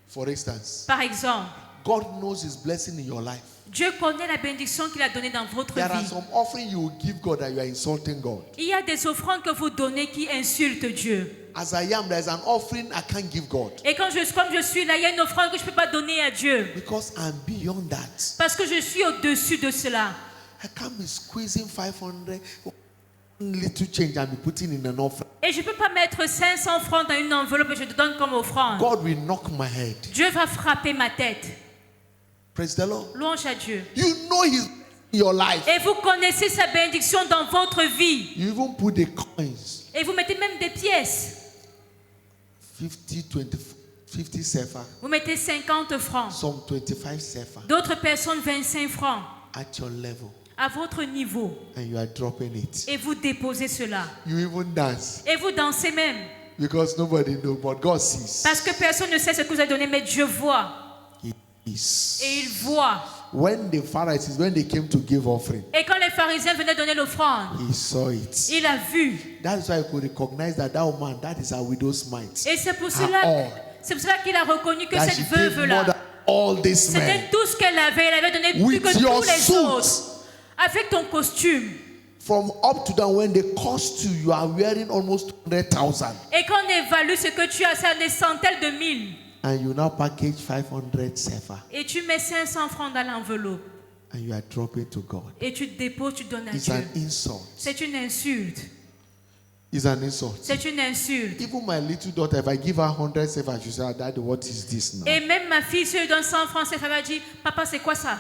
For instance, Par exemple, God knows His blessing in your life. Dieu connaît la bénédiction qu'il a donnée dans votre There are vie. some offering you will give God that you are insulting God. Il y a des offrandes que vous donnez qui insultent Dieu. As I am, there is an offering I can't give God Et comme je suis là, il y a une offrande que je ne peux pas donner à Dieu. because I'm beyond that. Parce que je suis au-dessus de cela. I can't be squeezing 500 little change and be putting in an offering. Et je ne peux pas mettre 500 francs dans une enveloppe et je te donne comme offrande. God will knock my head. Dieu va frapper ma tête. Praise the Lord. Louange à Dieu. You know His in your life. Et vous connaissez sa bénédiction dans votre vie. You even put the coins. Et vous mettez même des pièces. 50 sefer. Vous mettez 50 francs. Some 25 sefer D'autres personnes 25 francs. at your level. À votre niveau. And you are dropping it. Et vous déposez cela. You even dance Et vous dansez même. because nobody knows, but God sees. Parce que personne ne sait ce que vous avez donné, mais Dieu voit. He is. Et il voit. When the Pharisees, when they came to give offering, Et quand les pharisiens venaient donner l'offrande, He saw it. il a vu. That is why He could recognize that woman, that is a widow's mite. Et c'est pour Her cela, all. c'est pour cela qu'il a reconnu que That cette she gave more veuve-là, than all these men. c'était tout ce qu'elle avait. Elle avait donné plus With que your tous les suit. autres. Avec ton costume. From up to down, when they cost you are wearing almost 100,000. Et quand on évalue ce que tu as, c'est des centaines de mille. And you now package 500 sefer. Et tu mets 500 francs dans l'enveloppe. And you are dropping to God. Et tu déposes, tu donnes à It's Dieu. an insult. C'est une insulte. It's an insult. C'est une insulte. Even my little daughter, if I give her 100 sefer, she say, Daddy, what is this now? Et même ma fille, si je lui donne 100 francs, elle va dire, papa, c'est quoi ça?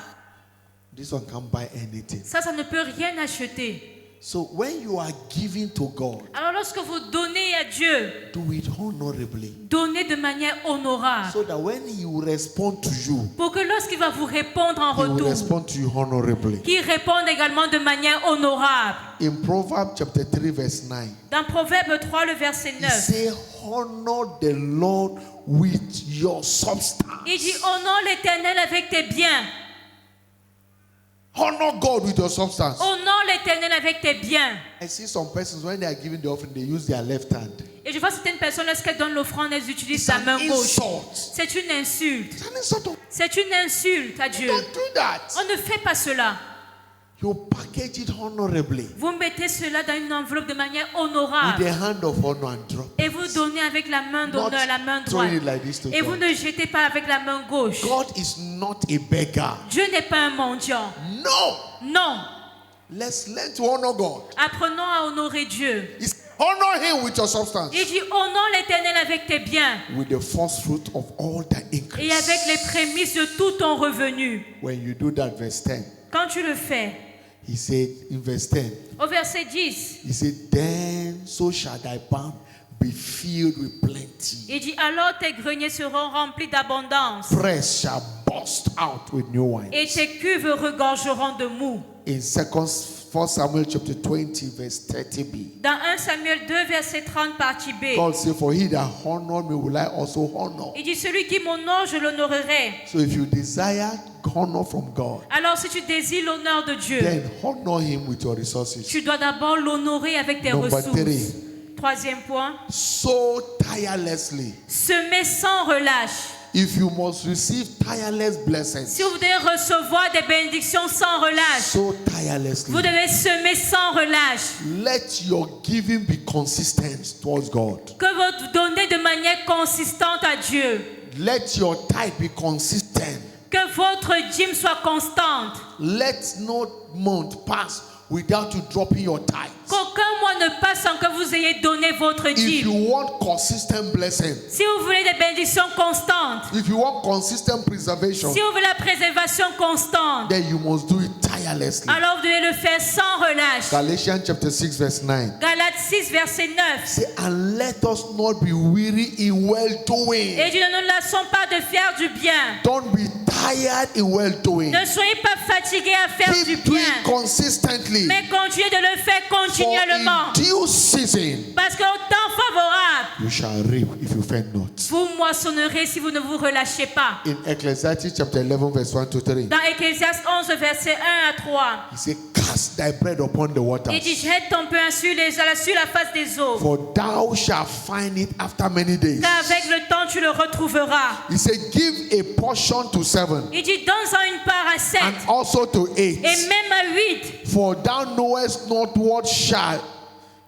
This one can't buy anything. Ça ne peut rien acheter. So when you are giving to God, Alors lorsque vous donnez à Dieu, do it honorably. donnez de manière honorable. So that when He will respond to you, Pour que lorsqu'il va vous répondre en He will retour, respond to you honorably. qu'il réponde également de manière honorable. In Proverbs chapter 3, verse 9, Dans Proverbe 3, le verset He 9, say, honor the Lord with your substance. il dit, honore l'Éternel avec tes biens. Honor God with your substance. Honore l'Éternel avec tes biens. I see some persons when they are giving the offering, they use their left hand. Et je vois certaines personnes, lorsqu'elles donnent l'offrande, elles utilisent It's sa an main gauche. insult. C'est une insulte. It's an insult. C'est une insulte à Dieu. Don't do that. On ne fait pas cela. You package it honorably Vous mettez cela dans une enveloppe de manière with honorable. the hand of honor and drop. Et vous donnez avec la main d'honneur, la main droite. Throwing it like this to Et vous God. ne jetez pas avec la main gauche. God is not a beggar. Dieu n'est pas un mendiant. No. Non. Let's learn to honor God. Apprenons à honorer Dieu. It's honor Him with your substance. Il dit, honore l'Éternel avec tes biens With the first fruit of all the et increase. avec les prémices de tout ton revenu. When you do that, verse 10, Quand tu le fais, He said in verse 10, au verset 10, He said, then so shall thy barn be filled with plenty. il dit, alors tes greniers seront remplis d'abondance Press shall burst out with new wine. et tes cuves regorgeront de mou. In 2 1 Samuel chapter 20, verse 30b. Dans 1 Samuel 2, verset 30, partie B. God said, for he that honor me will I also honor. Il dit, celui qui m'honore, je l'honorerai. So if you desire honor from God, Alors si tu désires l'honneur de Dieu, then honor him with your resources. tu dois d'abord l'honorer avec tes Number ressources. 3, Troisième point, sow tirelessly. semer sans relâche. If you must receive tireless blessings, Si vous devez recevoir des bénédictions sans relâche, sow tirelessly. vous devez semer sans relâche. Let your giving be consistent towards God. Que vous donnez de manière consistante à Dieu. Let your tithe be consistent. Que votre dîme soit constante. Let no month pass without you dropping your tithe. Qu'aucun mois ne passe sans que vous ayez donné votre If you dîme. want consistent blessing, Si vous voulez des bénédictions constantes, if you want consistent preservation, si vous voulez la préservation constante, then you must do it tirelessly. alors vous devez le faire sans relâche. Galatians chapter 6 verse 9. Galates 6, verset 9. Say, and let us not be weary in well doing. Et dit, ne nous lassons pas de faire du bien. Don't be tired in well doing. Ne soyez pas fatigués à faire du Keep doing bien, consistently. mais continuez de le faire For continuellement. in due season Parce qu'au temps favorable, you shall reap if you faint not. vous moissonnerez si vous ne vous relâchez pas. In Ecclesiastes chapter 11 verse 1 to 3, Dans Ecclésiaste 11, verset 1 à 3, he said, cast thy bread upon the waters, il dit, jette ton pain sur la face des eaux, for thou shalt find it after many days. car avec le temps tu le retrouveras. He said, give a portion to 7 Il dit, donne-en une part à 7 and also to 8, et même à 8, for thou knowest not what shall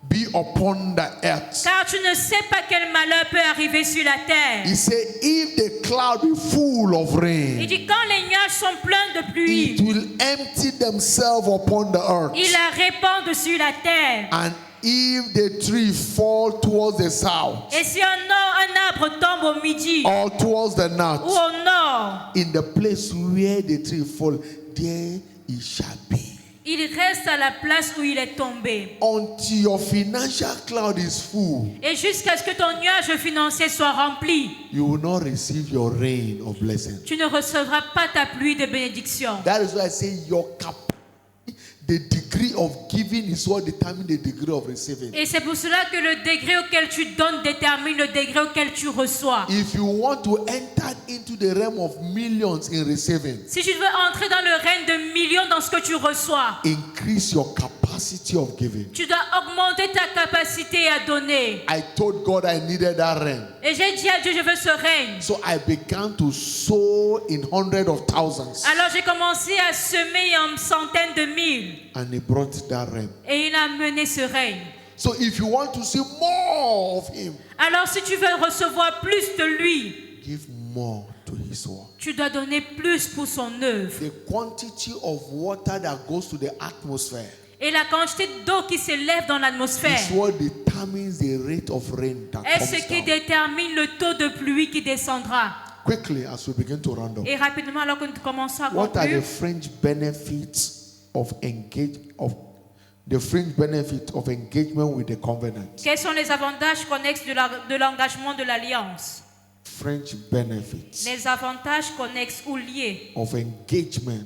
be upon the earth. car tu ne sais pas quel malheur peut arriver sur la terre. He said, if the cloud be full of Il rain, dit, quand les nuages sont pleins de pluie, it will empty themselves upon the earth. ils la répandent sur la terre. And if the tree fall towards the south Et si un arbre tombe au midi or towards the ou north, au nord, in the place where the tree fall, there it shall be. il reste à la place où il est tombé. Until your financial cloud is full, Et jusqu'à ce que ton nuage financier soit rempli, you will not receive your rain of blessing. tu ne recevras pas ta pluie de bénédiction. That is why I say your capacity, the degree of giving is what determines the degree of receiving. Et c'est pour cela que le degré auquel tu donnes détermine le degré auquel tu reçois. If you want to enter into the realm of millions in receiving, Si tu veux entrer dans le règne de millions dans ce que tu reçois, increase your capacity of giving. tu dois augmenter ta capacité à donner. I told God I needed that realm. Et j'ai dit à Dieu, je veux ce règne. So I began to sow in hundreds of thousands. Alors j'ai commencé à semer en centaines de mille. And he brought that realm. Et il a mené ce règne. So if you want to see more of him, Alors si tu veux recevoir plus de lui, give more to his work. tu dois donner plus pour son œuvre. The quantity of water that goes to the atmosphere Et la quantité d'eau qui s'élève dans l'atmosphère is what determines the rate of rain that est ce comes qui down. détermine le taux de pluie qui descendra. Quickly, as we begin to round up, Et rapidement, alors que nous commençons à what are the conclure, fringe benefits of engagement with the covenant? quels sont les avantages connexes de l'engagement de l'alliance? Fringe benefits Les avantages connexes ou liés of engagement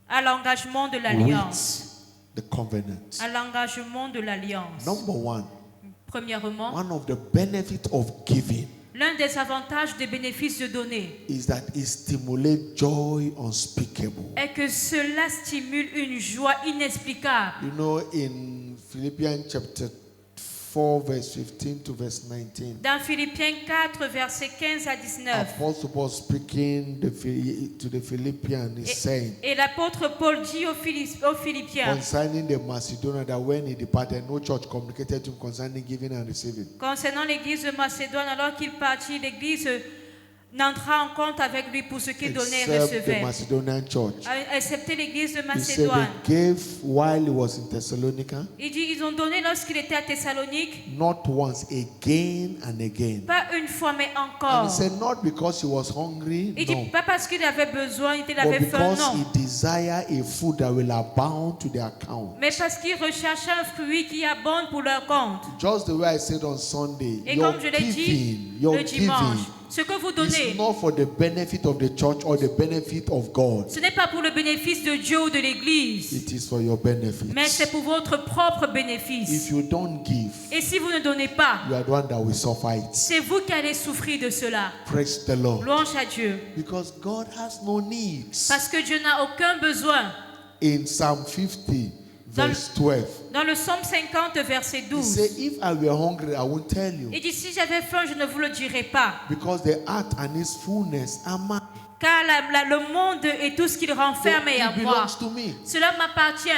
à l'engagement de l'alliance. with the covenant. À l'engagement de l'alliance. Number one, Premièrement, one of the benefits of giving l'un des avantages des bénéfices de donner is that it stimulates joy unspeakable. est que cela stimule une joie inexplicable. You know, in Philippians chapter 4, verse 15 to verse 19, Dans Philippiens 4, versets 15 à 19, Apostle Paul speaking to the Philippians is saying et l'apôtre Paul dit aux Philippiens, concerning the Macedonia that when he departed, no church communicated to him concerning giving and receiving. concernant l'église de Macédoine, alors qu'il partit, l'église n'entra en compte avec lui pour ce qu'il donnait et Except the recevait, Macedonian church. excepté l'église de He said Macédoine. they gave while he was in Thessalonica, Il dit, ils ont donné lorsqu'il était à Thessalonique, not once, again and again. pas une fois, mais And encore. he said not because he was hungry, Il dit, no, pas parce qu'il avait besoin, il but avait faim, because non. he desired a food that will abound to their account. Mais parce qu'ils recherchaient un fruit qui abonde pour leur compte. Just the way I said on Sunday, Et your comme je l'ai dit giving, your le dimanche, giving Ce que vous is donnez, not for the benefit of the church or the benefit of God. ce n'est pas pour le bénéfice de Dieu ou de l'Église, It is for your benefit. mais c'est pour votre propre If bénéfice. you don't give, Et si vous ne donnez pas, you are the one that will suffer it. c'est vous qui allez souffrir de cela. Praise the Lord. Louange à Dieu. Because God has no needs. Parce que Dieu n'a aucun besoin. In Psalm 50, verse 12, Dans le psaume 50, verset he 12, said, if I were hungry, I won't tell you. il dit, si j'avais faim, je ne vous le dirais pas. Because the earth and its fullness are mine. Car le monde et tout ce qu'il renferme est à It moi. belongs to me. Cela m'appartient.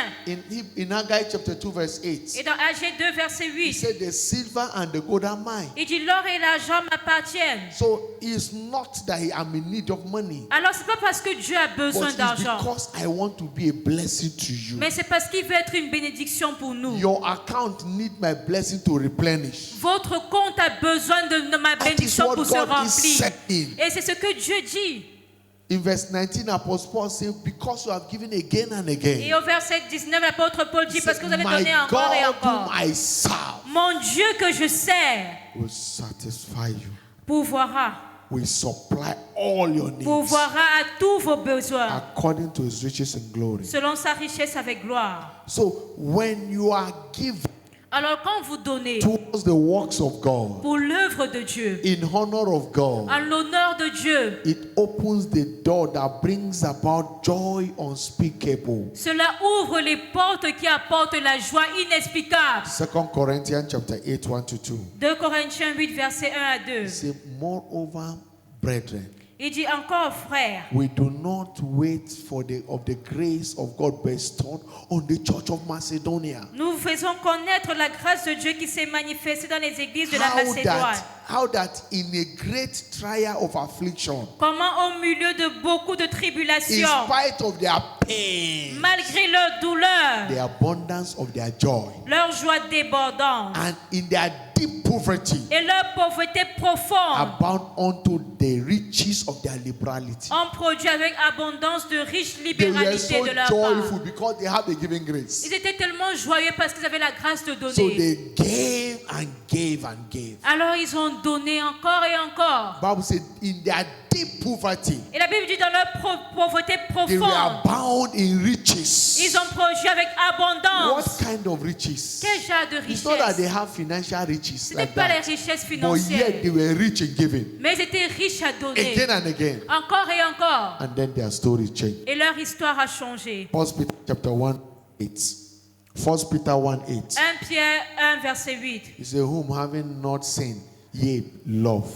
In Haggai chapter 2, verse 8, Et dans Agé 2, verset he 8, said, the silver and the gold are mine. il dit, l'or et l'argent m'appartiennent. So it's not that I'm in need of money, Alors, ce n'est pas parce que Dieu a but besoin it's d'argent, because I want to be a blessing to you. mais c'est parce qu'il veut être une bénédiction pour nous. Your account need my blessing to replenish. Votre compte a besoin de ma That is bénédiction what pour se God is remplir. saying. Et c'est ce que Dieu dit. In verse 19, Apostle Paul says, because you have given again and Et again, au verset 19, l'apôtre Paul dit, parce que vous avez my donné encore et God encore. whom I serve Mon Dieu que je sers will satisfy you, pourvoira will supply all your needs à tous vos besoins, according to his riches in glory. selon sa richesse avec gloire. So when you are giving Alors quand vous donnez towards the works of God, pour l'œuvre de Dieu, in honor of God, en l'honneur de Dieu, it opens the door that brings about joy unspeakable. cela ouvre les portes qui apportent la joie inexplicable. 2 Corinthians chapter 8, 1 to 2. 2 Corinthiens 8, verset 1 à 2. Say, moreover, brethren, Il dit encore, frères, we do not wait for the grace of God bestowed on the church of Macedonia. nous faisons connaître la grâce de Dieu qui s'est manifestée dans les églises de la Macédoine. How that in a great trial of affliction, Comment au milieu de beaucoup de in tribulations, spite of their pain, malgré leur douleur, the abundance of their joy, leur joie débordante and in their deep poverty, et leur pauvreté profonde, abound unto the riches of their liberality. ont produit avec abondance de riche They were libéralité so de leur joyful part. because they have the giving grace. Ils étaient tellement joyeux parce qu'ils avaient la grâce de So donner. they gave and gave and gave. Alors ils ont donné encore et encore. Bible said in their deep poverty, Et la Bible dit dans leur pauvreté they were profonde, abound in riches. ils ont produit avec abondance. What kind of riches? Quel genre de It's not that they richesse? have financial riches Ce n'est like pas les that, richesses but yet financières, they were rich in giving mais ils étaient riches à donner. again and again, Encore et encore. and then their story changed. Et leur histoire a changé. 1 Peter chapter 1, 8. 1 Peter 1, 8. 1 Pierre 1, verset 8. He said, whom having not seen, ye love,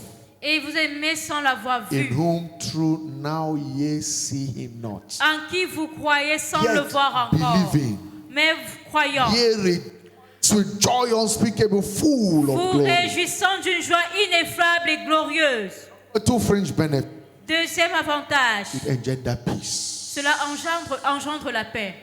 Et vous aimez sans l'avoir in vu, whom true now ye see him not, en qui vous croyez sans le yet voir encore, believing, mais croyant, ye rejoice with joy unspeakable, full of vous glory. réjouissant d'une joie ineffable et glorieuse. Two fringe benefits. Deuxième avantage, It engender peace. cela engendre la paix.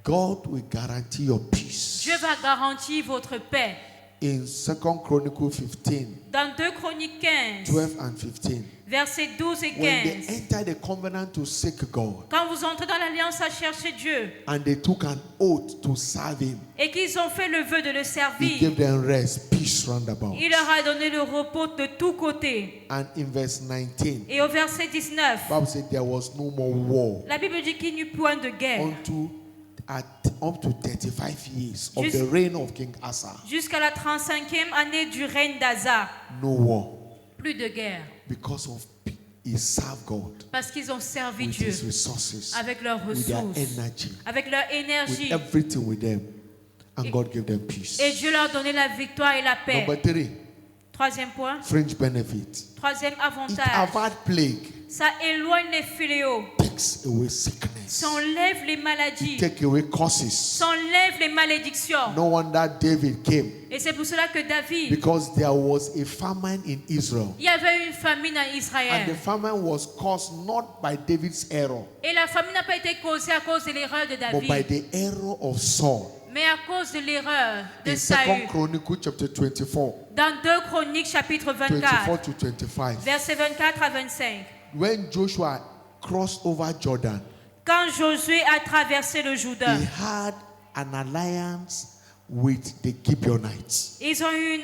God will guarantee your peace. Dieu va garantir votre paix. In 2 Chronicles 15, Dans 2 Chroniques 15, 12 and 15, versets 12 et when they 15, entered the covenant to seek God, quand vous entrez dans l'alliance à chercher Dieu and they took an oath to serve him, et qu'ils ont fait le vœu de le he servir, gave them rest, peace round about. il leur a donné le repos de tous côtés. And in verse 19, Et au verset 19, Bible said there was no more war la Bible dit qu'il n'y eut point de guerre up to 35 years of Just- the reign of King Asa. jusqu'à la 35e année du règne d'Asa. No war, Plus de guerre because of he served God parce qu'ils ont servi with Dieu his resources, avec leurs with their ressources, energy, avec leur with énergie. everything with them, and God gave them peace. Et Dieu leur donnait la victoire et la paix. Number 3, Troisième point, fringe benefit. troisième It avantage, avoid plague, ça éloigne les fléaux, takes away sickness, ça enlève les maladies, take away curses. ça enlève les malédictions. No wonder David came, Et c'est pour cela que David, because there was a famine in Israel, il y avait une famine en and the Israël. famine was caused not by David's error, Et la famine n'a pas été causée à cause de l'erreur de but by David, the error of Saul. mais à cause de l'erreur de In 2 Saül. Chronicles chapter 24, Dans 2 Chroniques chapitre 24 24, to 25, versets 24 à 25, when Joshua crossed over Jordan, quand Josué a traversé le he Jourdain, had an alliance with the Gibeonites. ils ont eu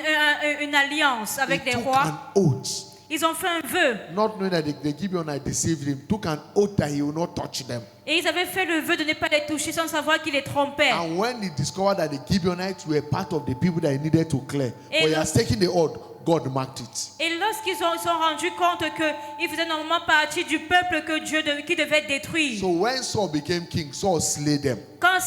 une alliance avec He les took rois. an oath Ils ont fait un vœu. not knowing that the Gibeonites deceived him, took an oath that he will not touch them. Et ils avaient fait le vœu de ne pas les toucher sans savoir qu'ils les trompaient. And when he discovered that the Gibeonites were part of the people that he needed to clear, Et but he has taken the oath, God marked it. Et lorsqu'ils se sont rendus compte qu'ils faisaient normalement partie du peuple que Dieu qui devait détruire. So when Saul became king, Saul slayed them. Quand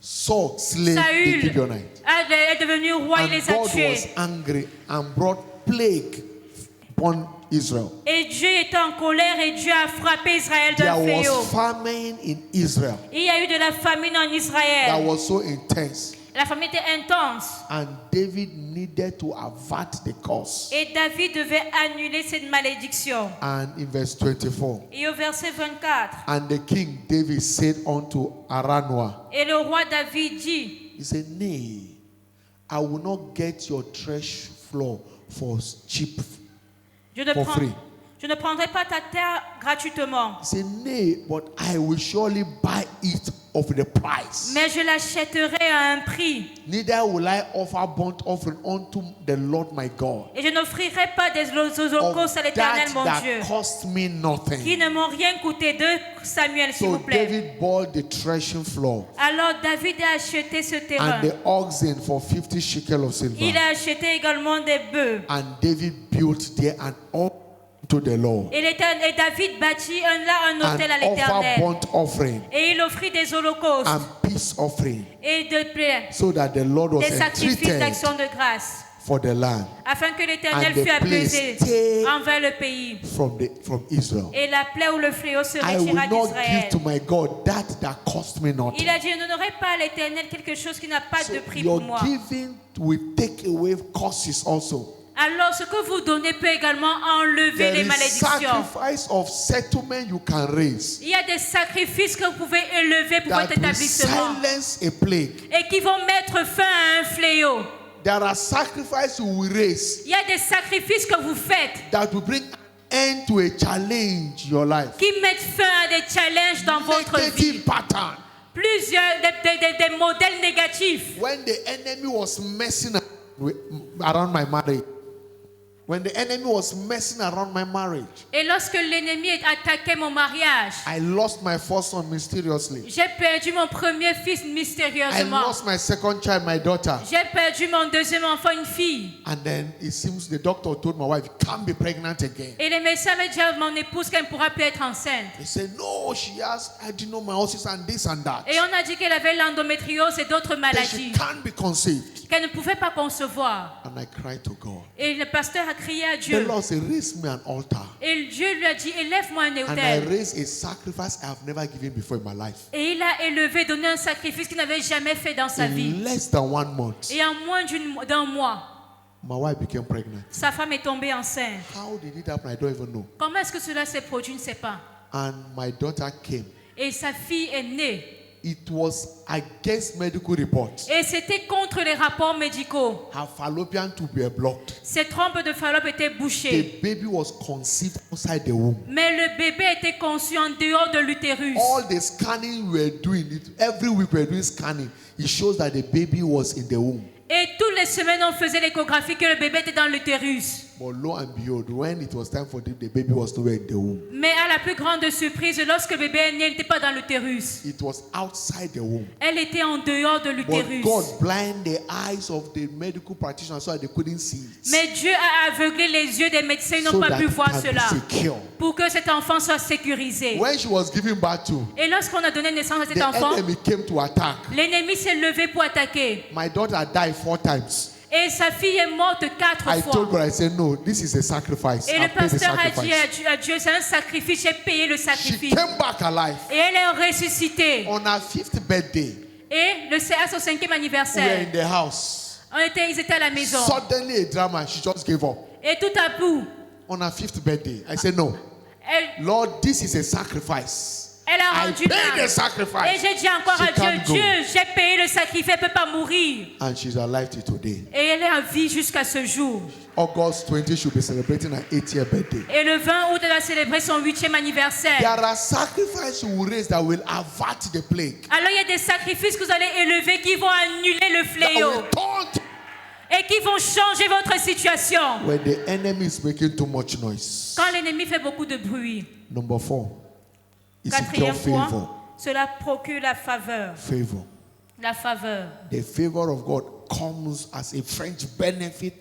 Saul slayed the Saül Gibeonites. est devenu roi, il And les a God was tués. angry and brought plague upon Israel. Et Dieu était en colère et Dieu a frappé Israël There d'un fléau. was famine in Israel Il y a eu de la famine en that Israël. was so intense. La famine était intense. And David needed to avert the curse. Et David devait annuler cette malédiction. And in verse 24, Et au verset 24, and the king David said unto Araunah, et le roi David dit, he said, nay, I will not get your thresh floor for cheap. je ne, For prends- free. je ne prendrai pas ta terre gratuitement, He said, nay, but I will surely buy it of the price. mais je l'achèterai à un prix. Neither will I offer burnt offering unto the Lord my God. Et je n'offrirai pas des Of holocaustes à l'Éternel that mon Dieu, that cost me qui nothing. ne m'ont rien coûté. 2 Samuel, s'il So vous plaît. David bought the threshing floor Alors David a acheté ce terrain. and the oxen for 50 shekels of silver. Il a acheté également des bœufs. And David built there an altar to the Lord. Et David bâtit un And autel à offer l'Éternel. burnt offering Et il offrit des holocaustes and peace offering, et so that the Lord was des sacrifices entreated d'action de grâce, for the land afin que l'Éternel And the fût apaisé place stay envers le pays. from Israel. Et la plaie ou le fléau se I will retira not d'Israël. give to my God that cost me nothing. Il a dit, je ne donnerai pas à l'Éternel quelque chose qui n'a pas So de prix pour your moi. giving will take away curses also. Alors ce que vous donnez peut également enlever There les is malédictions. sacrifice of settlement you can raise Il y a des sacrifices que vous pouvez élever pour that votre will établissement silence a plague. et qui vont mettre fin à un fléau. There are sacrifices you will raise Il y a des sacrifices que vous faites that will bring an end to a challenge in your life. qui mettent fin à des challenges dans votre vie. Negative pattern. Plusieurs des modèles négatifs. When the enemy was messing around my marriage, when the enemy was messing around my marriage, Et lorsque l'ennemi attaquait mon mariage, I lost my first son mysteriously. j'ai perdu mon premier fils I mystérieusement. lost my second child, my daughter. J'ai perdu mon deuxième enfant, une fille. And then it seems the doctor told my wife, you can't be pregnant again. Et les médecins avaient dit à mon épouse qu'elle ne pourra plus être enceinte. They said, no, she has adenomyosis and this and that. Et on a dit qu'elle avait l'endométriose et d'autres That maladies, she can't be conceived. qu'elle ne pouvait pas concevoir. And I cried to God. Et le pasteur a crié à The Dieu. Lord said, raise me an altar. Et Dieu lui a dit, élève-moi un And I autel. raised a sacrifice I have never given before in my life. Et il a élevé, donné un sacrifice qu'il n'avait jamais fait dans sa vie. In less than 1 month, Et en moins d'un mois, my wife became pregnant. sa femme est tombée enceinte. How did it happen? I don't even know. Comment est-ce que cela s'est produit? Je ne sais pas. And my daughter came. Et sa fille est née. It was against medical reports. Et c'était contre les rapports médicaux. Her fallopian tube were blocked. Ses trompes de Fallope étaient bouchées. The baby was conceived outside the womb. Mais le bébé était conçu en dehors de l'utérus. All the scanning we were doing, every week we were doing scanning. It shows that the baby was in the womb. Et toutes les semaines, on faisait l'échographie que le bébé était dans l'utérus. But lo and behold, when it was time for the baby was nowhere in the womb. Mais à la plus grande surprise, lorsque le bébé est né, elle n'était pas dans l'utérus. It was outside the womb. Elle était en dehors de But l'utérus. God blinded the eyes of the medical practitioners so that they couldn't see it. Mais Dieu a aveuglé les yeux des médecins, ils n'ont So pas that pu it voir can be cela. secure. Pour que cet enfant soit sécurisé. When she was giving birth to, Et lorsqu'on a donné naissance à cet the enfant, enemy came to attack. l'ennemi s'est levé pour attaquer. My daughter died 4 times. Et sa fille est morte 4 I told fois. God, I said, no, this is a sacrifice. Et le I paid the pasteur a dit sacrifice. à Dieu, c'est un sacrifice, j'ai payé le She sacrifice. came back alive. Et elle est ressuscitée. On her 5th birthday, Et à son 5e we were in anniversaire, the house. ils étaient à la maison. Suddenly a drama, she just gave up. Et tout à coup, On her 5th birthday, I said, no, elle Lord, this is a sacrifice. a I rendu paid grâce. the sacrifice. Et j'ai dit encore She à can't Dieu, go. Dieu, j'ai payé le sacrifice, elle ne peut pas mourir. And she's alive till today. Et elle est en vie jusqu'à ce jour. August 20, she'll be celebrating her 8th birthday. Et le 20 août, elle a célébré son 8e anniversaire. There are sacrifices you will raise that will avert the plague. Alors il y a des sacrifices que vous allez élever qui vont annuler le That fléau. will turn et qui vont changer votre situation. When the enemy is making too much noise. Quand l'ennemi fait beaucoup de bruit. Number 4. It secures Quatrième point, favor. cela procure la faveur. Favor. La faveur. The favor of God comes as a French benefit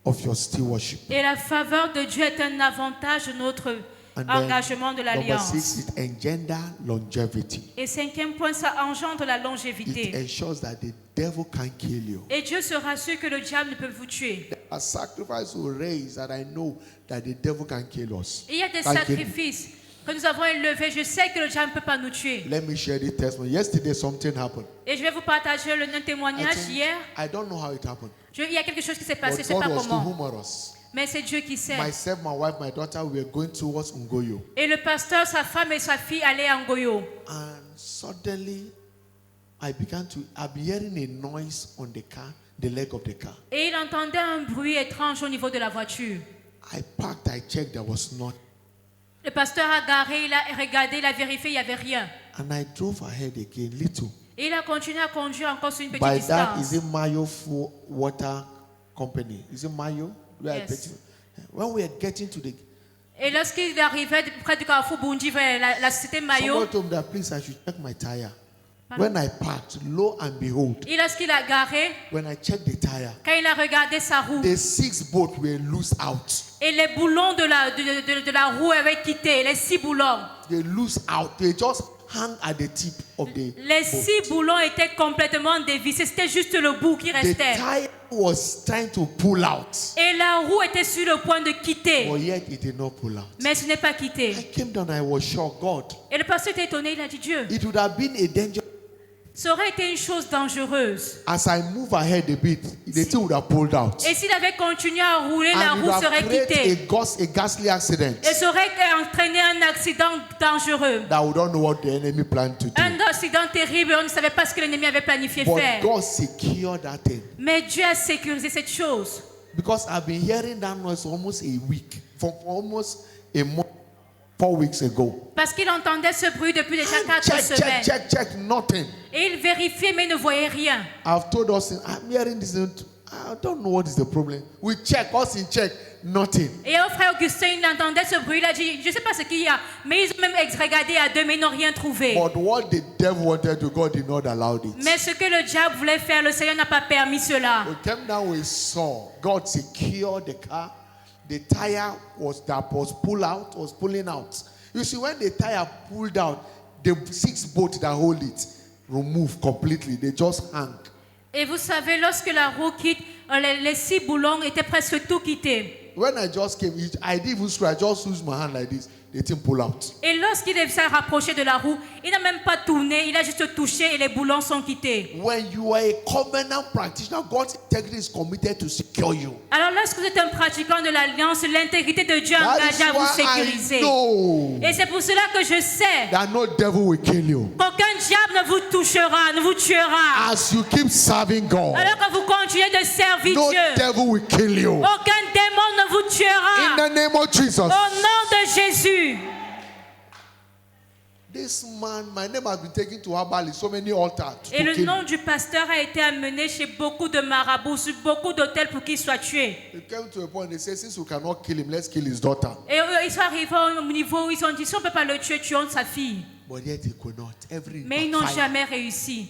of your stewardship. Et la faveur de Dieu est un avantage de notre And then, engagement de number l'alliance. 6, it engenders longevity. Et cinquième point, ça engendre la It longévité. ensures that the devil can't kill you. Et Dieu se rassure que le diable ne peut vous tuer. A sacrifice we raise that I know that the devil can kill us. Il y a des Can't kill me. sacrifices que nous avons élevés. Je sais que le diable ne peut pas nous tuer. Let me share the testimony. Yesterday something happened. Et je vais vous partager un I témoignage think- hier. I don't know how it happened. Il y a quelque chose qui s'est passé, But je ne sais God pas was too comment. humorous. Mais c'est Dieu qui sait. Myself, my wife, my daughter, we were going towards Ngoyo. Et le pasteur, sa femme et sa fille allaient à Ngoyo. And suddenly, I've been hearing a noise on the car, the leg of the car. Et il entendait un bruit étrange au niveau de la voiture. I parked, I checked, there was not. Le pasteur a garé, il a regardé, il a vérifié, il n'y avait rien. And I drove ahead again, little. Et il a continué à conduire encore sur une petite By that, distance. is it Mayo Full Water Company? Is it Mayo? Yes. When we are getting to the... Et lorsqu'il arrivait près du carrefour Bundi, vers la cité Mayo, Someone told me that, please, I should check my tire. When I parked, lo and behold, et lorsqu'il a garé, when I checked the tire, quand il a regardé sa roue, the 6 bolts were loose out. et les boulons de la roue avaient quitté, les 6 boulons. They loose out. They just hang at the tip of the Les bolt. 6 boulons étaient complètement dévissés, c'était juste le bout qui The restait. tire was trying to pull out, Et la roue était sur le point de quitter, but yet it did not pull out. mais ce n'est pas quitté. I came down, I was shocked. God, Et le pasteur était étonné, il a dit Dieu, it would have been a danger. ça aurait été une chose dangereuse. As I move ahead a bit, the thing would have pulled out. Et s'il avait continué à rouler, la And it roue would serait have created quittée. a ghastly accident Et ça aurait entraîné un accident dangereux. that we don't know what the enemy planned to do. Un accident terrible, on ne savait pas ce que l'ennemi avait planifié But faire. God secured that thing. Mais Dieu a sécurisé cette chose. Because I've been hearing that noise for almost a week, for almost a month, 4 weeks ago. Parce qu'il entendait ce bruit depuis déjà 4 semaines. Check, nothing. Et il vérifiait mais ne voyait rien. I've told us, I'm hearing this, I don't know what is the problem. We check, us in check, nothing. Et au frère Augustin, il entendait ce bruit, il a dit, je ne sais pas ce qu'il y a. Mais ils ont même regardé à deux, mais ils n'ont rien trouvé. But what the devil wanted to, God did not allow it. Mais ce que le diable voulait faire, le Seigneur n'a pas permis cela. We came down, we saw God secured the car. The tire was pulling out. You see, when the tire pulled out, the 6 bolts that hold it removed completely. They just hang. Et vous savez, lorsque la roue quitte, les 6 boulons étaient presque tout quittés. When I just came, I didn't even screw. I just used my hand like this. The thing pull out. Et lorsqu'il s'est rapproché de la roue, il n'a même pas tourné, il a juste touché et les boulons sont quittés. When you are a covenant practitioner, God's integrity is committed to secure you. Alors lorsque vous êtes un pratiquant de l'alliance, l'intégrité de Dieu est That engagée is à vous why I sécuriser. know Et c'est pour cela que je sais that no devil will kill you. qu'aucun diable ne vous touchera, ne vous tuera. As you keep serving God, Alors que vous continuez de servir no Dieu, devil will kill you. aucun démon ne vous In tuera. the name of Jesus. Au nom de Jésus. This man, my name has been taken to Abali, so many altars. Et le nom du pasteur a été amené chez beaucoup de marabouts, sur beaucoup d'hôtels pour qu'il soit tué. They came to a point, they said, since we cannot kill him, let's kill his daughter. Et ils sont arrivés au niveau où ils ont dit, si on ne peut pas le tuer, tuons sa fille. But yet he could not. Mais ils n'ont jamais réussi.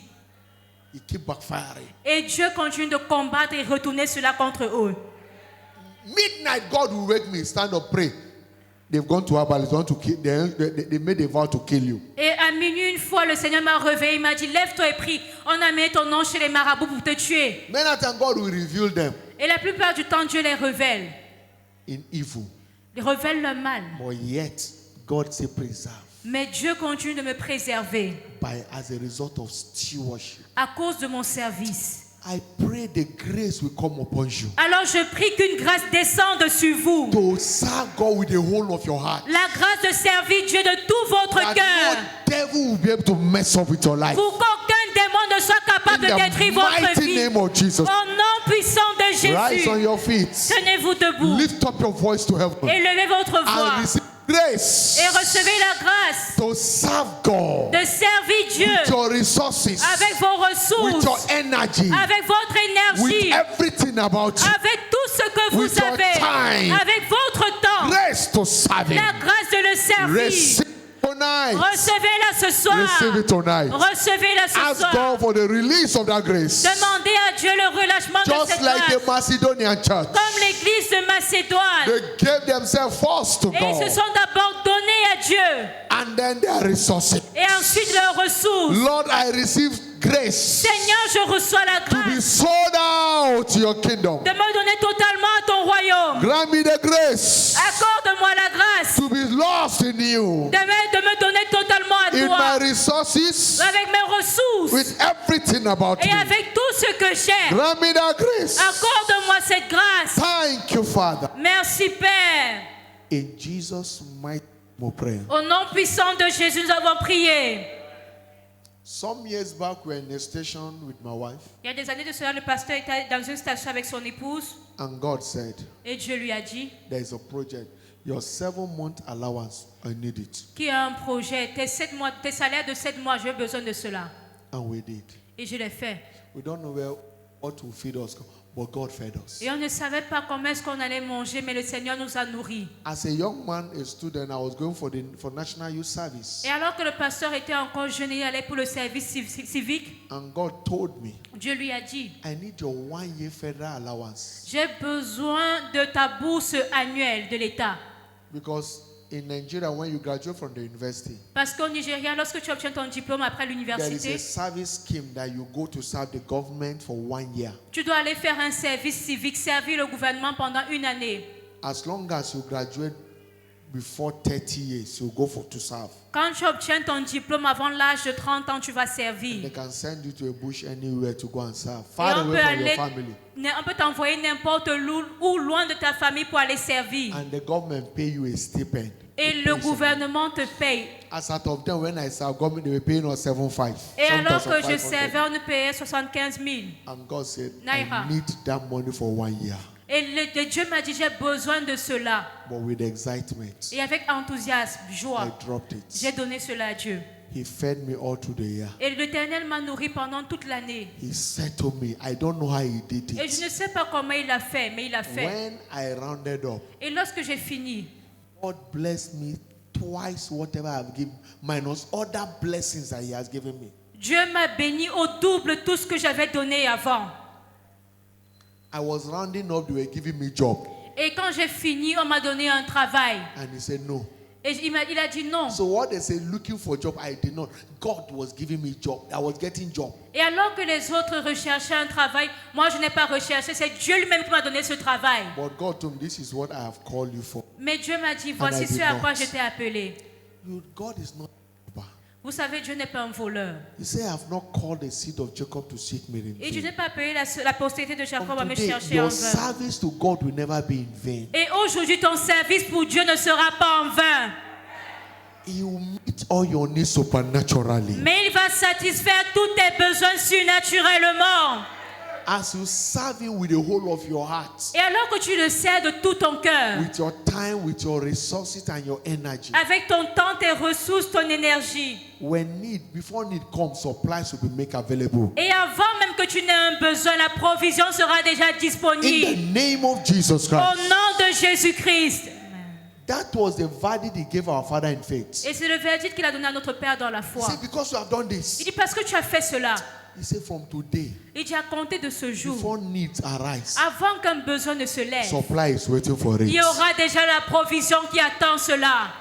He keep backfiring. Et Dieu continue de combattre et retourner cela contre eux. Midnight, God will wake me, stand up, pray. They've gone to Abali, they want to kill, they made a vow to kill you. Et à minuit, une fois, le Seigneur m'a réveillé, il m'a dit, lève-toi et prie. On a mis ton nom chez les marabouts pour te tuer. Many times God will reveal them Et la plupart du temps, Dieu les révèle. in evil. Il révèle le mal. But yet, God say preserve Mais Dieu continue de me préserver as a result of stewardship. à cause de mon service. I pray the grace will come upon you Alors je prie qu'une grâce descende sur vous. to serve God with the whole of your heart. La grâce de servir Dieu de tout votre That cœur. no devil will be able to mess up with your life. Pour qu'aucun démon ne soit capable de In détruire the votre mighty vie. name of Jesus. Au nom puissant de Rise on Jésus. your feet. Tenez-vous debout. Lift up your voice to heaven Élevez votre and voix. receive grace Et recevez la grâce to serve God de servir Dieu with your resources, avec vos with your ressources, energy, avec votre with énergie, everything about you. avec tout ce que With vous your avez, time. avec votre temps, Grace to serve Him. la grâce de le servir. Receive tonight. Recevez-la ce soir. Receive it tonight. Recevez-la ce Ask soir. God for the release of that grace. Demandez à Dieu le relâchement de Just cette like the grâce. Macedonian church, Comme l'église de Macédoine. they gave themselves first to Et ils se God, sont d'abord donnés à Dieu. and then their resources. Et ensuite leurs ressources. Lord, I receive grace Seigneur, je reçois la to be grâce sold out to your kingdom. de me donner totalement à ton royaume. Grant me the grace Accorde-moi la grâce to be lost in you, de me donner totalement à in toi. my resources, Avec mes ressources. with everything about Et me. avec tout ce que j'ai. Grant me that grace. Accorde-moi cette grâce. Thank you, Father. Merci Père. In Jesus' mighty name we pray. Au nom puissant de Jésus, nous avons prié. Some years back, we were in a station with my wife, Il y a des années de cela, le pasteur était dans une station avec son épouse and God said, et Dieu lui a dit there is a project. Your 7-month allowance, I need it. qu'il y a un projet, tes salaires de 7 mois, j'ai besoin de cela. And we did. Et je l'ai fait. We don't know what will feed us, but God fed us. Et on ne savait pas comment est-ce qu'on allait manger, mais le Seigneur nous a nourris. As a young man, a student, I was going for National Youth Service. Et alors que le pasteur était encore jeune, il allait pour le service civique, And God told me, Dieu lui a dit, I need your 1-year federal allowance. j'ai besoin de ta bourse annuelle de l'État. Because in Nigeria, when you graduate from the university, Parce qu'au Nigeria, lorsque tu obtiens ton diplôme après there is l'université, a service scheme that you go to serve the government for 1 year. tu dois aller faire un service civique, servir le gouvernement pendant 1 année. As long as you graduate before 30 years, you go to serve. Quand tu obtiens ton diplôme avant l'âge de 30 ans, tu vas They servir. can send you to a bush anywhere to go and serve, Et far on away peut, from your aller, family. on peut t'envoyer n'importe où loin de ta famille pour aller servir. And the government pay you a stipend. Et le gouvernement te paye. As out of them, when I serve government, they were paying us 7,500. Et alors que je 7,500. servais, on nous payait 75 000. And God said, Naira. I need that money for 1 year. Et Dieu m'a dit, j'ai besoin de cela. But with excitement, Et avec enthousiasme, joie, I dropped it. j'ai donné cela à Dieu. He fed me all through the year. Et l'Éternel m'a nourri pendant toute l'année. He said to me, I don't know how he did Et je ne it. sais pas comment il a fait, mais il a fait. When I rounded up, Et lorsque j'ai fini, God blessed me twice whatever I've given, minus other blessings that he has given me. Dieu m'a béni au double tout ce que j'avais donné avant. I was rounding up, they were giving me job. Et quand j'ai fini, on m'a donné un travail. And he said, no. Et il a dit non. So what they say, looking for job, I did not. God was giving me job. I was getting job. Et alors que les autres recherchaient un travail, moi je n'ai pas recherché, c'est Dieu lui-même qui m'a donné ce travail. But God told me, this is what I have called you for. Mais Dieu m'a dit, I voici did ce à not. quoi je t'ai appelé. God is not. Vous savez, Dieu n'est pas un voleur. He said, I have not called the seed of Jacob to seek me in Et Dieu vain. n'est pas appelé la postérité de Jacob à From me today, chercher en your vain. service to God will never be in vain. Et aujourd'hui, ton service pour Dieu ne sera pas en vain. He will meet all your needs supernaturally. Mais il va satisfaire tous tes besoins surnaturellement. As you serve Him with the whole of your heart, Et alors que tu le sais de tout ton cœur, with your time, with your resources and your energy, avec ton temps, tes ressources, ton énergie, before need comes, supplies will be made available. et avant même que tu n'aies un besoin, la provision sera déjà In disponible. the name of Jesus Au Christ. nom de Jésus-Christ. That was the verdict He gave our Father in faith. Et c'est le verdict qu'il a donné à notre Père dans la He foi. said, because you have done Il this, dit, parce que tu as fait cela, He said, from today, il dit, à compter de ce jour, before needs arise, avant qu'un besoin ne se lève, supply is waiting for il it. y aura déjà la provision qui attend cela.